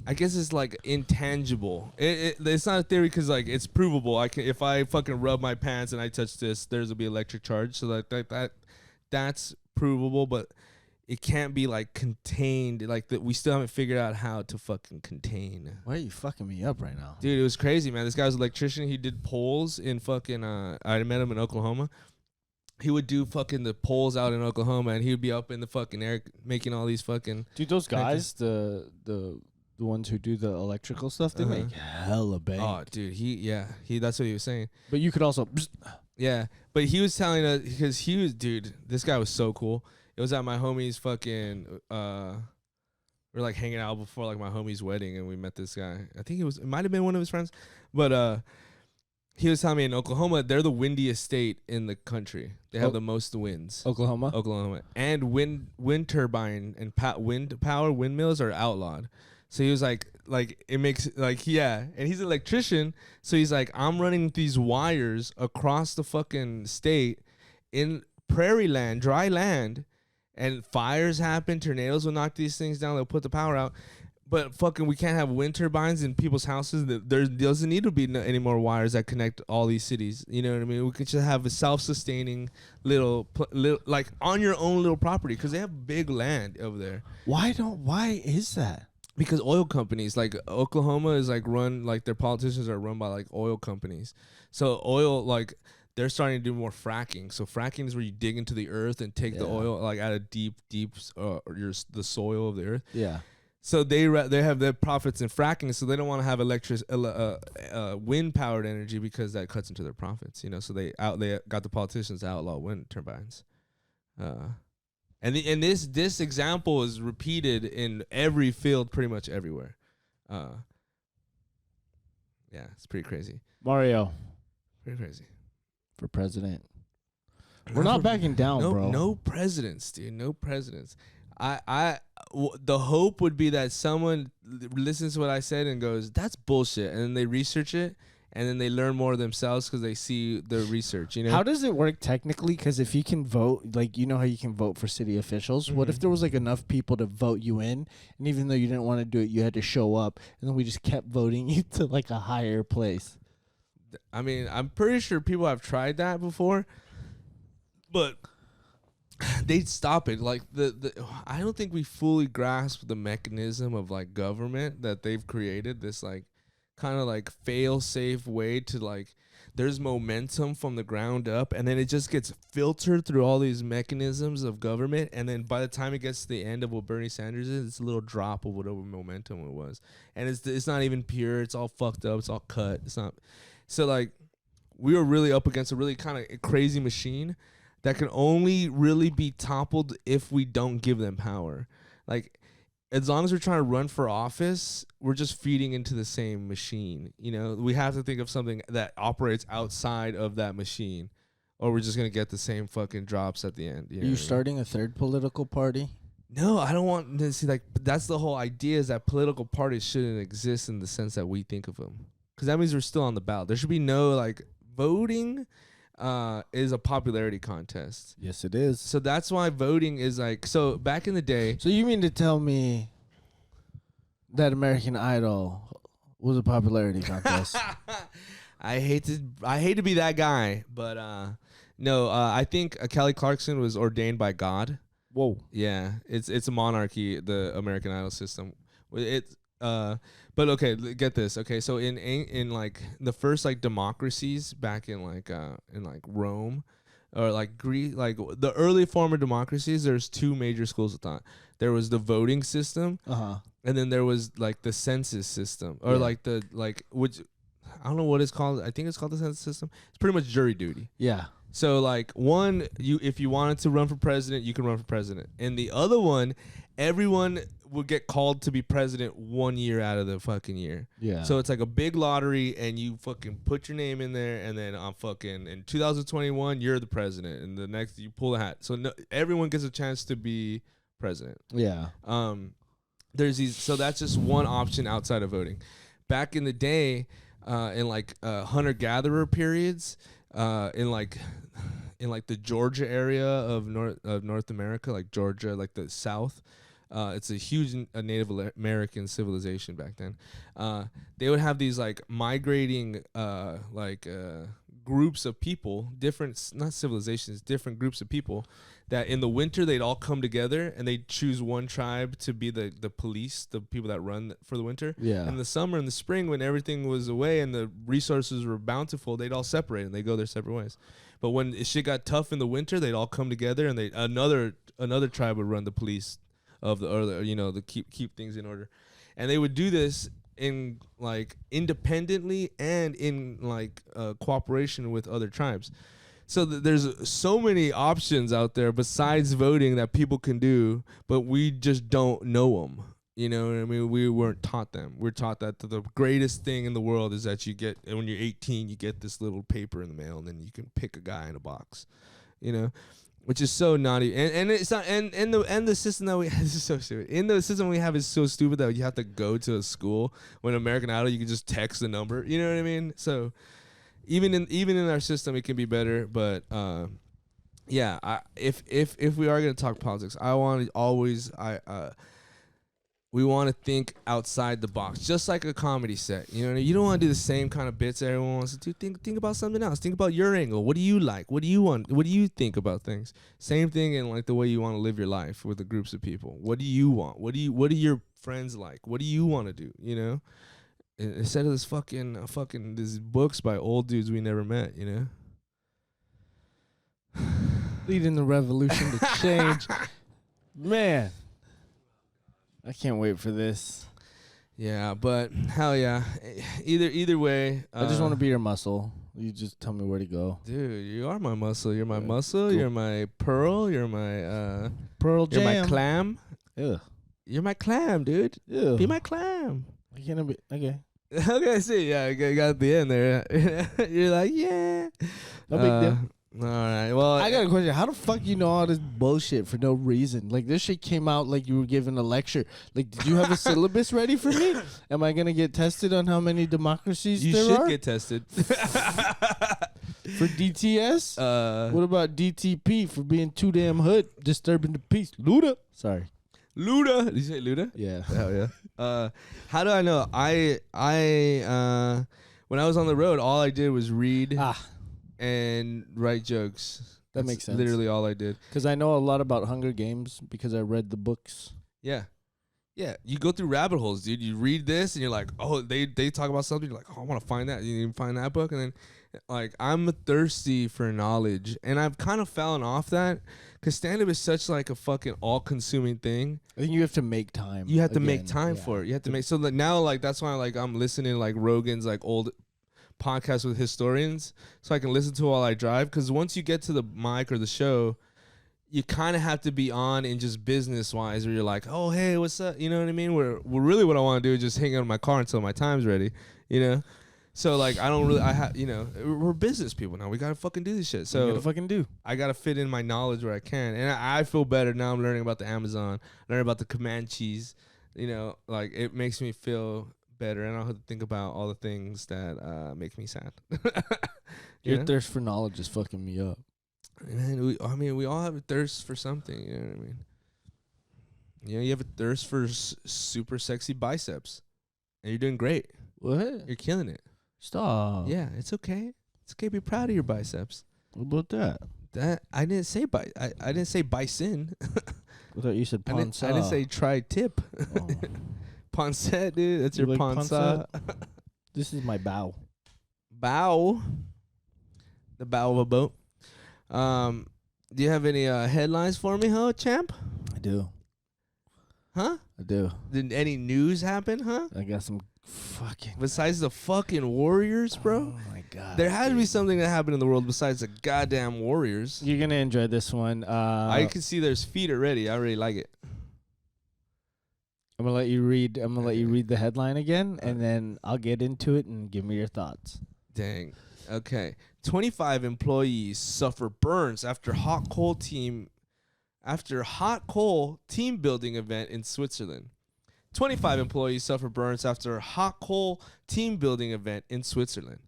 S1: I guess it's like intangible. It's not a theory because like it's provable. I can if I fucking rub my pants and I touch this, there's will be electric charge. So that's provable, but it can't be like contained. Like that, we still haven't figured out how to fucking contain.
S2: Why are you fucking me up right now?
S1: Dude, it was crazy, man. This guy was an electrician. He did poles in fucking. I met him in Oklahoma. He would do fucking the poles out in Oklahoma, and he would be up in the fucking air making all these fucking.
S2: Dude, those guys, the ones who do the electrical stuff, they make hella bank.
S1: Oh, dude, he that's what he was saying.
S2: But you could also.
S1: Yeah, but he was telling us because he was, dude, this guy was so cool. It was at my homie's fucking. We were like hanging out before like my homie's wedding, and we met this guy. I think it might have been one of his friends, but he was telling me in Oklahoma, they're the windiest state in the country. They have the most winds.
S2: Oklahoma.
S1: And wind turbine and wind power windmills are outlawed. So he was like it makes like, yeah. And he's an electrician. So he's like, I'm running these wires across the fucking state in prairie land, dry land. And fires happen. Tornadoes will knock these things down. They'll put the power out. But fucking, we can't have wind turbines in people's houses. There doesn't need to be any more wires that connect all these cities. You know what I mean? We could just have a self-sustaining little like on your own little property because they have big land over there.
S2: Why is that?
S1: Because oil companies, like Oklahoma is like run, like their politicians are run by like oil companies. So oil, like they're starting to do more fracking. So fracking is where you dig into the earth and take the oil like out of deep, the soil of the earth.
S2: Yeah.
S1: So they have their profits in fracking, so they don't want to have wind powered energy because that cuts into their profits. You know, so they got the politicians to outlaw wind turbines, and this example is repeated in every field, pretty much everywhere. Yeah, it's pretty crazy.
S2: Mario,
S1: pretty crazy
S2: for president. We're not backing down, bro.
S1: No presidents, dude. No presidents. The hope would be that someone listens to what I said and goes, "That's bullshit," and then they research it, and then they learn more themselves because they see the research. You know,
S2: how does it work technically? Because if you can vote, like you know how you can vote for city officials. What if there was like enough people to vote you in, and even though you didn't want to do it, you had to show up, and then we just kept voting you to like a higher place?
S1: I mean, I'm pretty sure people have tried that before, but they'd stop it. Like I don't think we fully grasp the mechanism of like government that they've created. This like kind of like fail-safe way to like there's momentum from the ground up, and then it just gets filtered through all these mechanisms of government, and then by the time it gets to the end of what Bernie Sanders is, it's a little drop of whatever momentum it was, and it's not even pure. It's all fucked up. It's all cut. It's not. So like we were really up against a really kind of crazy machine that can only really be toppled if we don't give them power. Like, as long as we're trying to run for office, we're just feeding into the same machine. You know, we have to think of something that operates outside of that machine, or we're just gonna get the same fucking drops at the end. You know
S2: Are you starting a third political party?
S1: No, I don't want to see like. That's the whole idea: is that political parties shouldn't exist in the sense that we think of them, because that means we're still on the ballot. There should be no like voting. Is a popularity contest.
S2: Yes, it is.
S1: So that's why voting is like, so back in the day.
S2: So you mean to tell me that American Idol was a popularity contest?
S1: I hate to be that guy, but no, I think Kelly Clarkson was ordained by God.
S2: Whoa.
S1: Yeah, it's a monarchy, the American Idol system. But okay, get this. Okay, so in like the first like democracies back in like Rome, or like Greece, like the early form of democracies, there's two major schools of thought. There was the voting system, and then there was like the census system, or like the which I don't know what it's called. I think it's called the census system. It's pretty much jury duty.
S2: Yeah.
S1: So like one, if you wanted to run for president, you can run for president, and the other one, everyone would get called to be president 1 year out of the fucking year.
S2: Yeah.
S1: So it's like a big lottery, and you fucking put your name in there, and then I'm fucking in 2021 you're the president, and the next you pull a hat. So everyone gets a chance to be president.
S2: Yeah.
S1: There's these. So that's just one option outside of voting. Back in the day, in like hunter gatherer periods, in like in like the Georgia area of North America, like Georgia, like the South. It's a huge Native American civilization back then. They would have these like migrating groups of people, different, not civilizations, different groups of people that in the winter they'd all come together and they'd choose one tribe to be the police, the people that run for the winter.
S2: Yeah.
S1: In the summer and the spring when everything was away and the resources were bountiful, they'd all separate and they go their separate ways. But when shit got tough in the winter, they'd all come together and another tribe would run the police of the keep things in order. And they would do this in like independently and in like cooperation with other tribes. So there's so many options out there besides voting that people can do, but we just don't know them. You know what I mean? We weren't taught them. We're taught that the greatest thing in the world is that you get, when you're 18, you get this little paper in the mail and then you can pick a guy in a box, you know, which is so naughty. And it's not, and the system that we have is so stupid. In the system we have is so stupid that you have to go to a school. When American Idol, you can just text the number. You know what I mean? So even in our system, it can be better. But yeah, if we are gonna talk politics, I want to always we want to think outside the box, just like a comedy set. You know, you don't want to do the same kind of bits everyone wants to do. Think about something else. Think about your angle. What do you like? What do you want? What do you think about things? Same thing in like the way you want to live your life with the groups of people. What do you want? What do your friends like? What do you want to do? You know, instead of this fucking these books by old dudes we never met. You know,
S2: leading the revolution to change, man. I can't wait for this.
S1: Yeah, but hell yeah. Either way.
S2: I just want to be your muscle. You just tell me where to go.
S1: Dude, you are my muscle. You're my muscle. Cool. You're my pearl. You're my
S2: pearl jam.
S1: You're my clam.
S2: Ugh.
S1: You're my clam, dude.
S2: Ew.
S1: Be my clam.
S2: I can't be. Okay.
S1: Okay, see. Yeah, I got the end there. You're like, yeah.
S2: No big deal.
S1: All right. Well,
S2: I got a question. How the fuck you know all this bullshit for no reason? Like, this shit came out like you were giving a lecture. Like, did you have a syllabus ready for me? Am I gonna get tested on how many democracies
S1: you
S2: there
S1: should
S2: are?
S1: get tested.
S2: For DTS? What about DTP for being too damn hood, disturbing the peace? Luda. Sorry.
S1: Luda. Did you say Luda?
S2: Yeah.
S1: Hell yeah. How do I know? I when I was on the road, all I did was read and write jokes.
S2: That makes sense.
S1: Literally all I did.
S2: Because I know a lot about Hunger Games because I read the books.
S1: Yeah. Yeah. You go through rabbit holes, dude. You read this and you're like, oh, they talk about something. You're like, oh, I want to find that. You find that book. And then, like, I'm thirsty for knowledge. And I've kind of fallen off that because stand-up is such, like, a fucking all-consuming thing.
S2: I think you have to make time.
S1: You have to make time for it. You have to make... So, like, now, like, that's why, like, I'm listening to, like, Rogan's, like, old... podcast with historians so I can listen to while I drive, because once you get to the mic or the show, you kind of have to be on in just business wise where you're like, oh hey, what's up, you know what I mean, where really what I want to do is just hang out in my car until my time's ready, you know. So like I don't really, you know, we're business people now, we gotta fucking do this shit, so
S2: you gotta fucking do.
S1: I gotta fit in my knowledge where I can, and I feel better now. I'm learning about the Amazon, learning about the Comanches, you know, like it makes me feel better, and I don't have to think about all the things that make me sad.
S2: Your thirst for knowledge is fucking me up.
S1: And we all have a thirst for something. You know what I mean? You know, you have a thirst for super sexy biceps, and you're doing great.
S2: What?
S1: You're killing it.
S2: Stop.
S1: Yeah, it's okay. It's okay. Be proud of your biceps.
S2: What about that?
S1: That I didn't say I didn't say bison.
S2: I thought you said ponsa.
S1: I didn't say tri-tip.
S2: Oh.
S1: Pancet, dude. That's your
S2: like
S1: panza.
S2: This is my bow.
S1: Bow. The bow of a boat. Do you have any headlines for me, huh, champ?
S2: I do.
S1: Huh?
S2: I do.
S1: Did any news happen, huh?
S2: I got some fucking...
S1: Besides the fucking Warriors, bro?
S2: Oh, my God.
S1: There had to be something that happened in the world besides the goddamn Warriors.
S2: You're going to enjoy this one.
S1: I can see there's feet already. I really like it.
S2: I'm gonna let you read the headline again, and then I'll get into it and give me your thoughts.
S1: Dang. Okay. 25 employees suffer burns after hot coal team building event in Switzerland. 25 employees suffer burns after a hot coal team building event in Switzerland.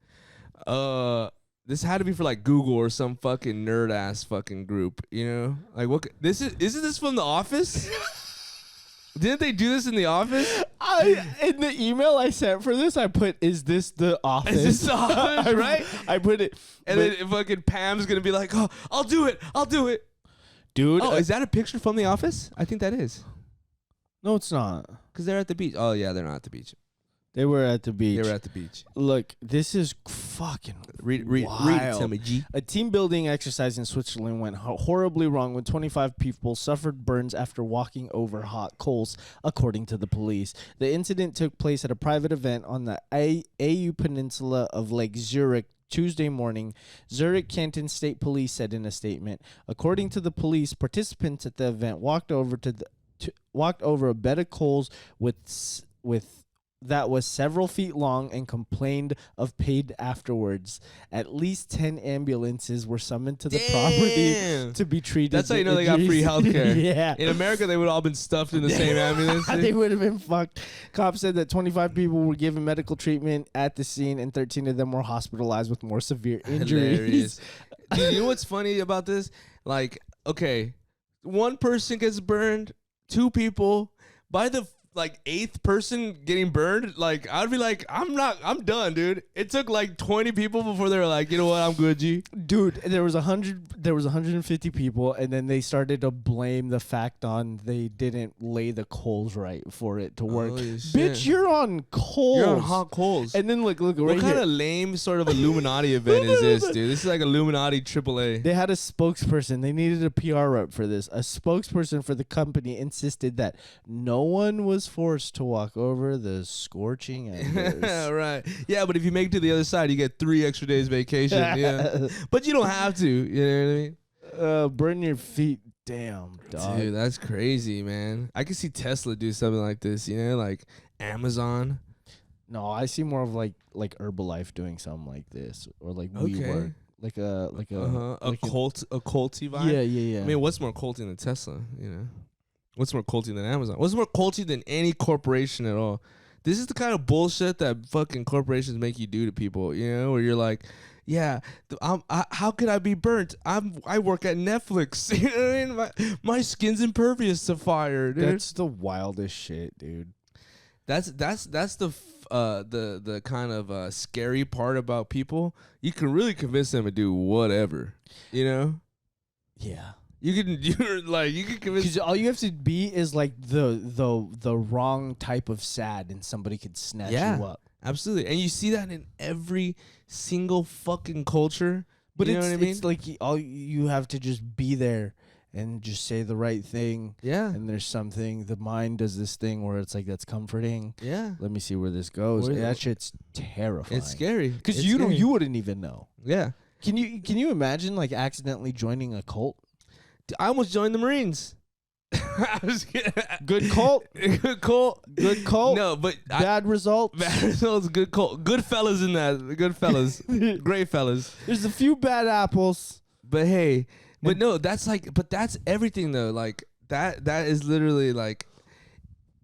S1: This had to be for like Google or some fucking nerd ass fucking group, you know? Like what? Isn't this from The Office? Didn't they do this in The Office?
S2: In the email I sent for this, I put, "Is this The Office?"
S1: Is this The Office, right?
S2: I put it,
S1: And then fucking Pam's gonna be like, "Oh, I'll do it,
S2: dude.
S1: Oh, is that a picture from The Office? I think that is.
S2: No, it's not.
S1: Because they're at the beach. Oh, yeah, they're not at the beach.
S2: They were at the beach.
S1: They were at the beach.
S2: Look, this is fucking
S1: Read it
S2: wild.
S1: to me, G.
S2: A team building exercise in Switzerland went horribly wrong when 25 people suffered burns after walking over hot coals, according to the police. The incident took place at a private event on the AU Peninsula of Lake Zurich Tuesday morning, Zurich Canton State Police said in a statement. According to the police, participants at the event walked over a bed of coals with that was several feet long and complained of pain afterwards. At least 10 ambulances were summoned to the property to be treated.
S1: That's how you know they got free healthcare.
S2: Yeah.
S1: In America, they would all been stuffed in the same ambulance.
S2: They would have been fucked. Cops said that 25 people were given medical treatment at the scene and 13 of them were hospitalized with more severe injuries.
S1: Hilarious. Dude, you know what's funny about this? Like, okay, one person gets burned, 2 people. By the eighth person getting burned, like I'd be like, I'm done, dude. It took like 20 people before they were like, you know what, I'm good, G.
S2: Dude, there was 150 people, and then they started to blame the fact on they didn't lay the coals right for it to work.
S1: Holy
S2: Bitch,
S1: shit.
S2: you're on coals.
S1: You're on hot coals.
S2: And then look right
S1: what kind
S2: here.
S1: of lame sort of Illuminati event is this, dude? This is like Illuminati AAA.
S2: They had a spokesperson. They needed a PR rep for this. A spokesperson for the company insisted that no one was forced to walk over the scorching embers.
S1: Right. Yeah, but if you make it to the other side, you get 3 extra days vacation. Yeah. But you don't have to. You know what I mean?
S2: Burn your feet. Damn, dog.
S1: Dude, that's crazy, man. I can see Tesla do something like this, you know, like Amazon.
S2: No, I see more of like Herbalife doing something like this, or like WeWork, like a
S1: culty vibe.
S2: Yeah.
S1: I mean, what's more culty than Tesla? You know, what's more culty than Amazon? What's more culty than any corporation at all? This is the kind of bullshit that fucking corporations make you do to people. You know, where you're like, yeah, how could I be burnt? I work at Netflix. You know what I mean? My skin's impervious to fire, dude.
S2: That's the wildest shit, dude.
S1: That's the kind of scary part about people. You can really convince them to do whatever, you know.
S2: Yeah,
S1: you can convince.
S2: Because all you have to be is like the wrong type of sad, and somebody could snatch you up.
S1: Absolutely, and you see that in every single fucking culture.
S2: But
S1: you know what I mean?
S2: It's like all you have to just be there and just say the right thing.
S1: Yeah.
S2: And there's something, the mind does this thing where it's like, that's comforting.
S1: Yeah.
S2: Let me see where this goes. That shit's terrifying.
S1: It's scary.
S2: Because you wouldn't even know.
S1: Yeah.
S2: Can you imagine like accidentally joining a cult?
S1: I almost joined the Marines.
S2: Good cult?
S1: Good cult.
S2: Good cult?
S1: No, but
S2: bad results?
S1: Bad results, good cult. Good fellas in that. Good fellas. Great fellas.
S2: There's a few bad apples.
S1: But hey, but no, that's everything though. Like that is literally like,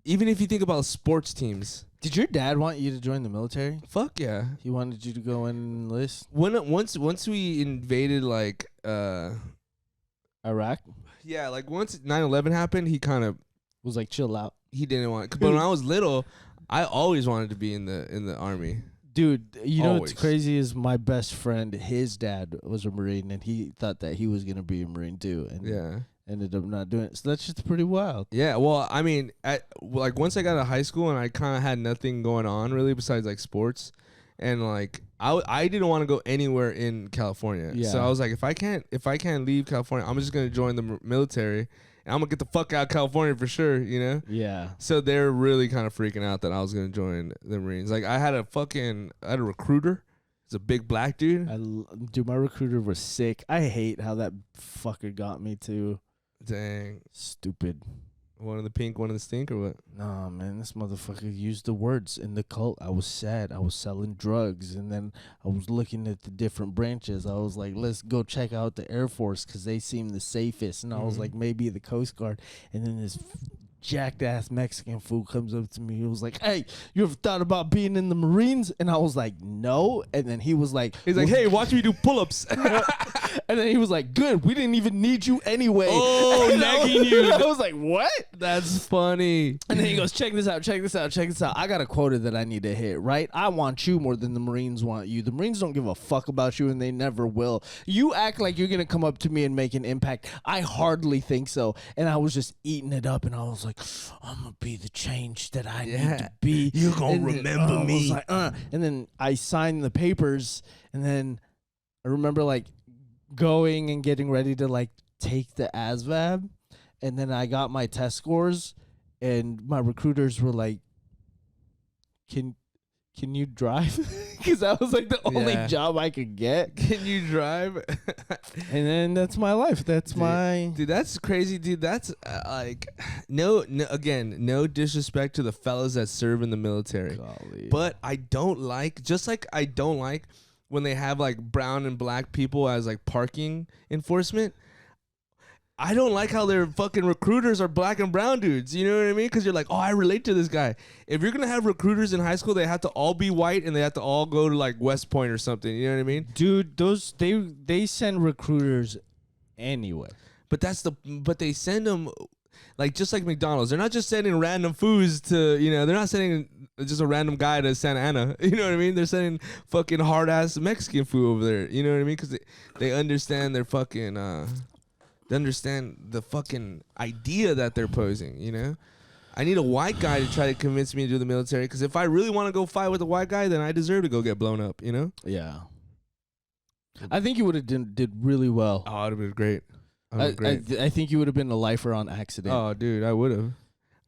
S1: even if you think about sports teams.
S2: Did your dad want you to join the military?
S1: Fuck yeah.
S2: He wanted you to go and enlist?
S1: Once we invaded like
S2: Iraq?
S1: Yeah, like once 9/11 happened, he kind of
S2: was like, chill out.
S1: He didn't want it. But when I was little, I always wanted to be in the army.
S2: Dude, you know what's crazy is my best friend, his dad was a Marine, and he thought that he was going to be a Marine too. And ended up not doing it. So that's just pretty wild.
S1: Yeah, well, I mean, once I got out of high school and I kind of had nothing going on really besides like sports, and like I didn't want to go anywhere in California. Yeah. So I was like, if I can't leave California, I'm just gonna join the military, and I'm gonna get the fuck out of California for sure. You know?
S2: Yeah.
S1: So they're really kind of freaking out that I was gonna join the Marines. Like I had a recruiter. He's a big black dude.
S2: Dude, my recruiter was sick. I hate how that fucker got me too.
S1: Dang.
S2: Stupid.
S1: One in the pink, one in the stink, or what?
S2: Nah, man, this motherfucker used the words in the cult. I was sad. I was selling drugs, and then I was looking at the different branches. I was like, let's go check out the Air Force because they seem the safest. And I was like, maybe the Coast Guard. And then this jacked ass Mexican fool comes up to me. He was like, "Hey, you ever thought about being in the Marines?" And I was like, "No." And then he was like,
S1: He's like, hey, watch me do pull-ups.
S2: and then he was like, "Good, we didn't even need you anyway."
S1: Oh, nagging you.
S2: I was like, "What?"
S1: That's funny.
S2: And then he goes, check this out, check this out, check this out. I got a quota that I need to hit, right? I want you more than the Marines want you. The Marines don't give a fuck about you, and they never will. You act like you're going to come up to me and make an impact. I hardly think so. And I was just eating it up, and I was like, I'm going to be the change that I need to be.
S1: You're going to
S2: And then,
S1: remember
S2: I was
S1: me.
S2: like, And then I signed the papers, and then I remember, like, going and getting ready to, like, take the ASVAB, and then I got my test scores, and my recruiters were like, can you drive? Because that was like the only
S1: Yeah.
S2: job I could get.
S1: Can you drive?
S2: And then that's my life. That's my...
S1: Dude, that's crazy, dude. That's like, no, again, no disrespect to the fellas that serve in the military.
S2: Golly.
S1: But I don't like, just like I don't like when they have like brown and black people as like parking enforcement. I don't like how their fucking recruiters are black and brown dudes. You know what I mean? Because you're like, oh, I relate to this guy. If you're going to have recruiters in high school, they have to all be white and they have to all go to like West Point or something. You know what I mean?
S2: Dude, those they send recruiters anyway.
S1: But they send them like just like McDonald's. They're not just sending random foos to, you know, they're not sending just a random guy to Santa Ana. You know what I mean? They're sending fucking hard ass Mexican food over there. You know what I mean? Because they understand their fucking, they understand the fucking idea that they're posing, you know? I need a white guy to try to convince me to do the military because if I really want to go fight with a white guy, then I deserve to go get blown up, you know?
S2: Yeah. I think you would have did really well.
S1: Oh, it would have been great.
S2: I think you would have been a lifer on accident.
S1: Oh, dude, I would have.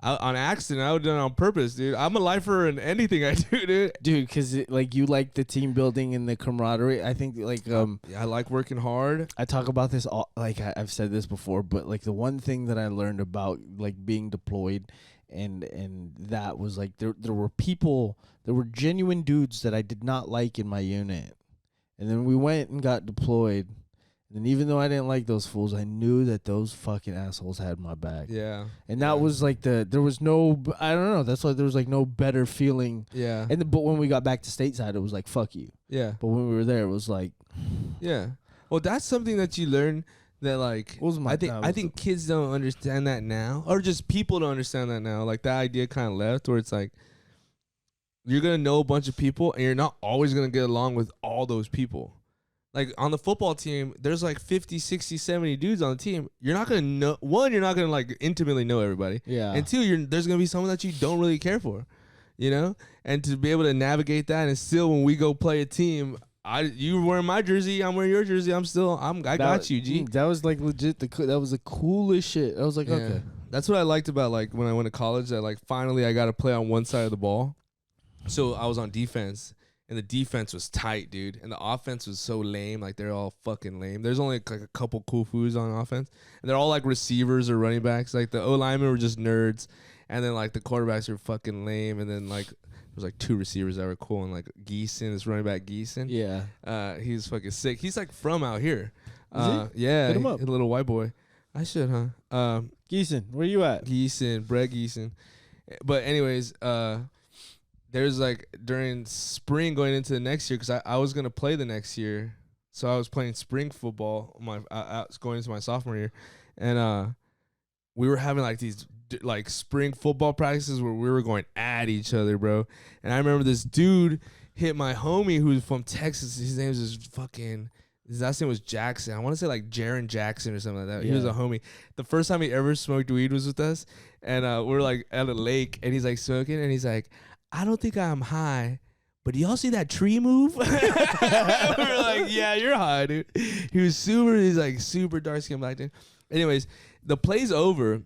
S1: On accident, I would have done it on purpose, dude. I'm a lifer in anything I do, dude.
S2: Dude, because like you like the team building and the camaraderie. I think like
S1: Yeah, I like working hard.
S2: I talk about this all, like I've said this before, but like the one thing that I learned about like being deployed and that was like there were people, there were genuine dudes that I did not like in my unit. And then we went and got deployed. And even though I didn't like those fools, I knew that those fucking assholes had my back.
S1: Yeah.
S2: And that was like there was no, I don't know, that's why there was like no better feeling.
S1: Yeah.
S2: But when we got back to stateside, it was like, fuck you.
S1: Yeah.
S2: But when we were there, it was like,
S1: Yeah. Well, that's something that you learn that like I think kids don't understand that now, or just people don't understand that now. Like that idea kind of left where it's like you're going to know a bunch of people and you're not always going to get along with all those people. Like on the football team, there's like 50, 60, 70 dudes on the team. You're not going to know, one, you're not going to like intimately know everybody.
S2: yeah.
S1: And two, there's going to be someone that you don't really care for, you know? And to be able to navigate that and still when we go play a team, you wearing my jersey, I'm wearing your jersey, I got you, G.
S2: That was like legit, that was the coolest shit. I was like,
S1: Yeah.
S2: okay.
S1: That's what I liked about like when I went to college, that like finally I got to play on one side of the ball. So I was on defense. And the defense was tight, dude. And the offense was so lame. Like, they're all fucking lame. There's only, like, a couple cool foods on offense. And they're all, like, receivers or running backs. Like, the O-linemen were just nerds. And then, like, the quarterbacks were fucking lame. And then, like, there was, like, two receivers that were cool. And, like, Geeson, this running back Geeson.
S2: Yeah.
S1: He's fucking sick. He's, like, from out here.
S2: Is he?
S1: Yeah.
S2: Hit him up.
S1: A little white boy. I should, huh?
S2: Geeson, where you at?
S1: Geeson, Brett Geeson. But anyways, there's like during spring going into the next year, because I was going to play the next year. So I was playing spring football I was going into my sophomore year. And we were having like these like spring football practices where we were going at each other, bro. And I remember this dude hit my homie who's from Texas. His name was his last name was Jackson. I want to say like Jaron Jackson or something like that.
S2: Yeah.
S1: He was a homie. The first time he ever smoked weed was with us. And we're like at a lake and he's like smoking and he's like, I don't think I'm high, but do y'all see that tree move? We were like, yeah, you're high, dude. He's like super dark skinned black dude. Anyways, the play's over,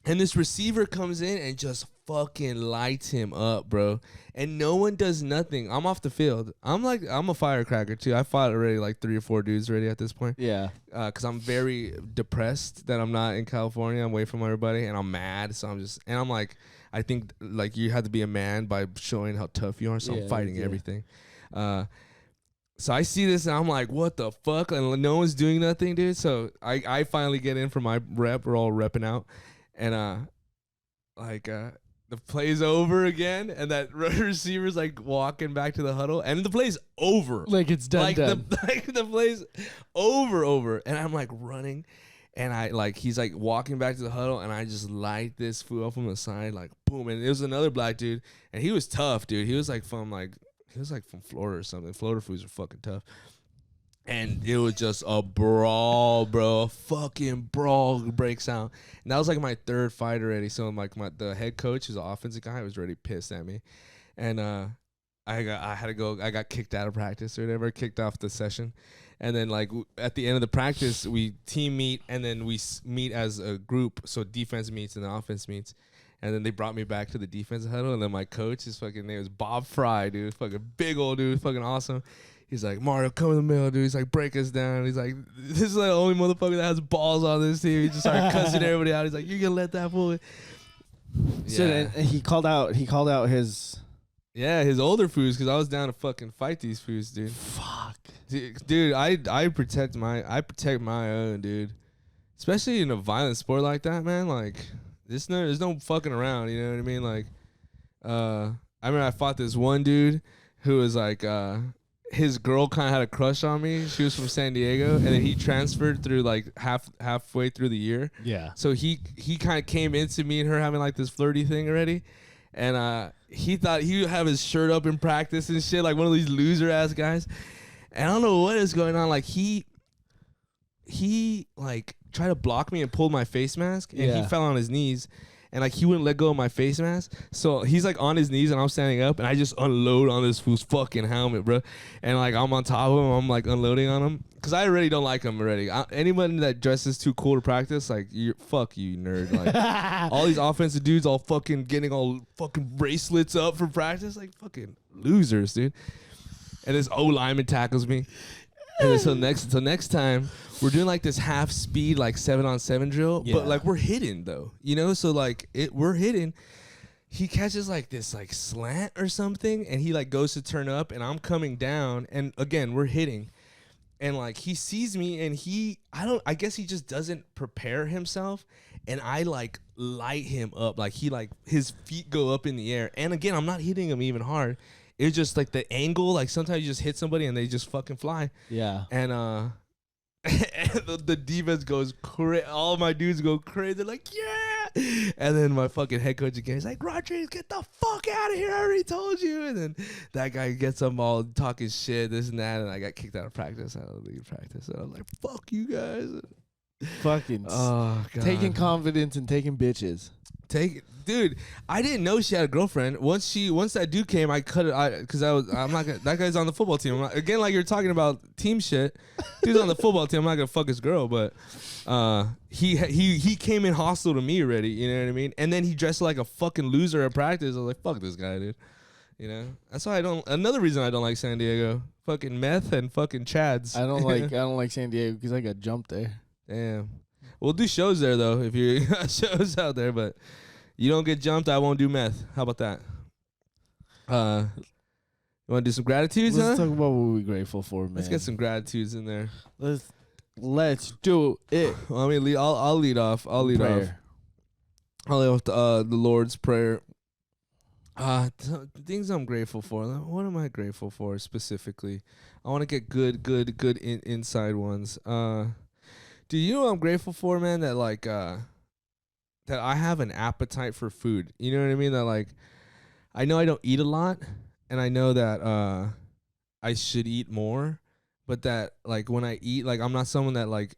S1: and this receiver comes in and just fucking lights him up, bro. And no one does nothing. I'm off the field. I'm a firecracker too. I fought already like 3 or 4 dudes already at this point.
S2: Yeah.
S1: Because I'm very depressed that I'm not in California. I'm away from everybody, and I'm mad. So I'm like, I think like you have to be a man by showing how tough you are. So I'm fighting everything. So I see this and I'm like, what the fuck? And no one's doing nothing, dude. So I finally get in for my rep. We're all repping out. And like the play's over again, and that receiver's like walking back to the huddle, and the play's over.
S2: Like it's done.
S1: Like
S2: done.
S1: the play's over, and I'm like running, and I like he's like walking back to the huddle, and I just light this fool up from the side, like boom, and it was another black dude, and he was tough, dude. He was from Florida or something. Florida fools are fucking tough. And it was just a brawl, bro. A fucking brawl breaks out. And that was like my third fight already. So I'm like the head coach, who's the offensive guy, was already pissed at me. And I got kicked out of practice or whatever, kicked off the session. And then like at the end of the practice, we team meet, and then we meet as a group. So defense meets and the offense meets. And then they brought me back to the defensive huddle. And then my coach, his fucking name was Bob Fry, dude. Fucking big old dude, fucking awesome. He's like, Mario, come in the middle, dude. He's like, break us down. He's like, this is like the only motherfucker that has balls on this team. He just started cussing everybody out. He's like, you're gonna let that fool.
S2: So then he called out his.
S1: Yeah, his older foos, because I was down to fucking fight these foos, dude.
S2: Fuck.
S1: Dude, I protect my own, dude. Especially in a violent sport like that, man. Like, there's no fucking around. You know what I mean? Like, I remember I fought this one dude who was like, his girl kind of had a crush on me. She was from San Diego, and then he transferred through like halfway through the year.
S2: Yeah.
S1: So he kind of came into me and her having like this flirty thing already, and he thought he would have his shirt up in practice and shit, like one of these loser ass guys. And I don't know what is going on. Like he like tried to block me and pulled my face mask, and he fell on his knees. And like he wouldn't let go of my face mask, so he's like on his knees and I'm standing up, and I just unload on this fool's fucking helmet, bro. And like I'm on top of him, I'm like unloading on him, cause I already don't like him already. Anyone that dresses too cool to practice, like fuck you, nerd. Like all these offensive dudes, all fucking getting all fucking bracelets up for practice, like fucking losers, dude. And this O lineman tackles me. And then so next time we're doing like this half speed like 7-on-7 drill, but like we're hidden though, you know. So like we're hidden. He catches like this like slant or something, and he like goes to turn up, and I'm coming down, and again we're hitting, and like he sees me, and I guess he just doesn't prepare himself, and I like light him up, like his feet go up in the air, and again I'm not hitting him even hard. It's just like the angle, like sometimes you just hit somebody and they just fucking fly.
S2: Yeah.
S1: And the defense goes crazy. All my dudes go crazy. They're like, yeah. And then my fucking head coach again, he's like, Rodriguez, get the fuck out of here. I already told you. And then that guy gets them all talking shit, this and that. And I got kicked out of practice, out of league practice. And I was like, fuck you guys.
S2: Fucking
S1: God.
S2: Taking confidence and taking bitches.
S1: Dude, I didn't know she had a girlfriend. Once that dude came, I cut it because I'm not gonna, that guy's on the football team. Again, like you're talking about team shit. Dude's on the football team. I'm not gonna fuck his girl, but he came in hostile to me already. You know what I mean? And then he dressed like a fucking loser at practice. I was like, fuck this guy, dude. You know? That's why another reason I don't like San Diego. Fucking meth and fucking chads.
S2: I don't like San Diego because I got jumped there.
S1: Damn. We'll do shows there though if you got shows out there, but you don't get jumped, I won't do meth. How about that? You want to do some gratitudes?
S2: Let's talk about what we're grateful for, man.
S1: Let's get some gratitudes in there.
S2: Let's do it.
S1: Well, I'll lead off. I'll lead off the Lord's Prayer. Things I'm grateful for. What am I grateful for specifically? I want to get good inside ones. Do you know what I'm grateful for, man? That like that I have an appetite for food. You know what I mean? That like I know I don't eat a lot, and I know that I should eat more, but that like when I eat, like I'm not someone that like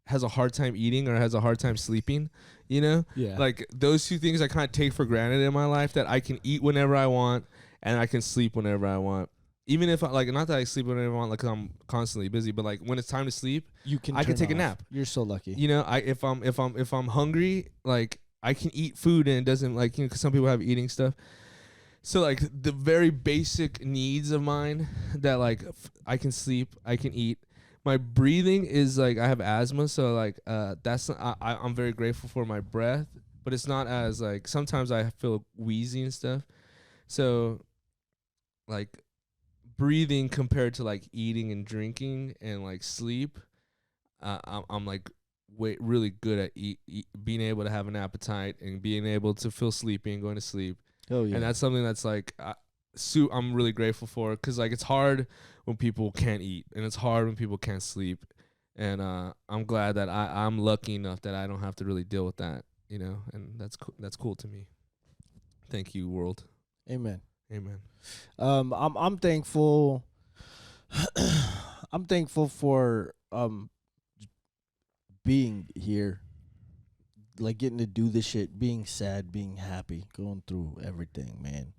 S1: has a hard time eating or has a hard time sleeping, you know?
S2: Yeah.
S1: Like those two things I kind of take for granted in my life, that I can eat whenever I want and I can sleep whenever I want. Even if not that I sleep whenever I want, like 'cause I'm constantly busy, but like when it's time to sleep, I can take a nap.
S2: You're so lucky.
S1: You know, if I'm hungry, like I can eat food and it doesn't, like, you know, 'cause some people have eating stuff. So like the very basic needs of mine that like I can sleep, I can eat. My breathing is like I have asthma, so like I'm very grateful for my breath, but it's not as like sometimes I feel wheezy and stuff. So like breathing compared to like eating and drinking and like sleep, I'm like really good at being able to have an appetite and being able to feel sleepy and going to sleep.
S2: Oh yeah.
S1: And that's something that's like I'm really grateful for, because like it's hard when people can't eat, and it's hard when people can't sleep. And I'm glad that I'm lucky enough that I don't have to really deal with that, you know, and that's cool to me. Thank you, world.
S2: Amen.
S1: Amen.
S2: I'm thankful. I'm thankful for being here, like getting to do this shit, being sad, being happy, going through everything, man.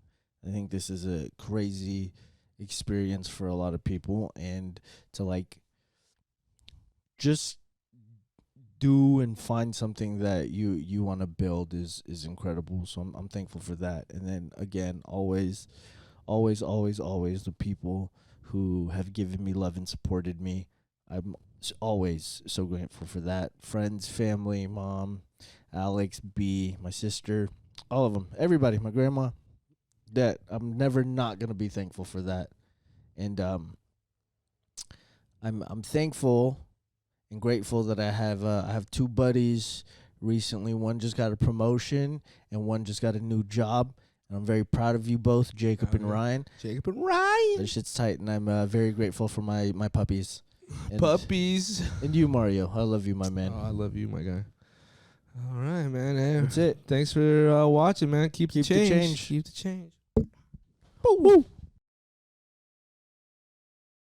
S2: I think this is a crazy experience for a lot of people, and to like just do and find something that you want to build is incredible. So I'm thankful for that. And then again, always the people who have given me love and supported me. I'm always so grateful for that. Friends, family, mom, Alex, B, my sister, all of them, everybody, my grandma. That I'm never not gonna be thankful for that. And I'm thankful and grateful that I have two buddies recently. One just got a promotion and one just got a new job. And I'm very proud of you both, Jacob and Ryan.
S1: Jacob and Ryan.
S2: That shit's tight, and I'm very grateful for my puppies. And
S1: Puppies.
S2: And you, Mario. I love you, my man.
S1: Oh, I love you, my guy. All right, man. Hey,
S2: that's it.
S1: Thanks for watching, man. Keep the change.
S2: The change.
S1: Keep the change.
S2: Woo.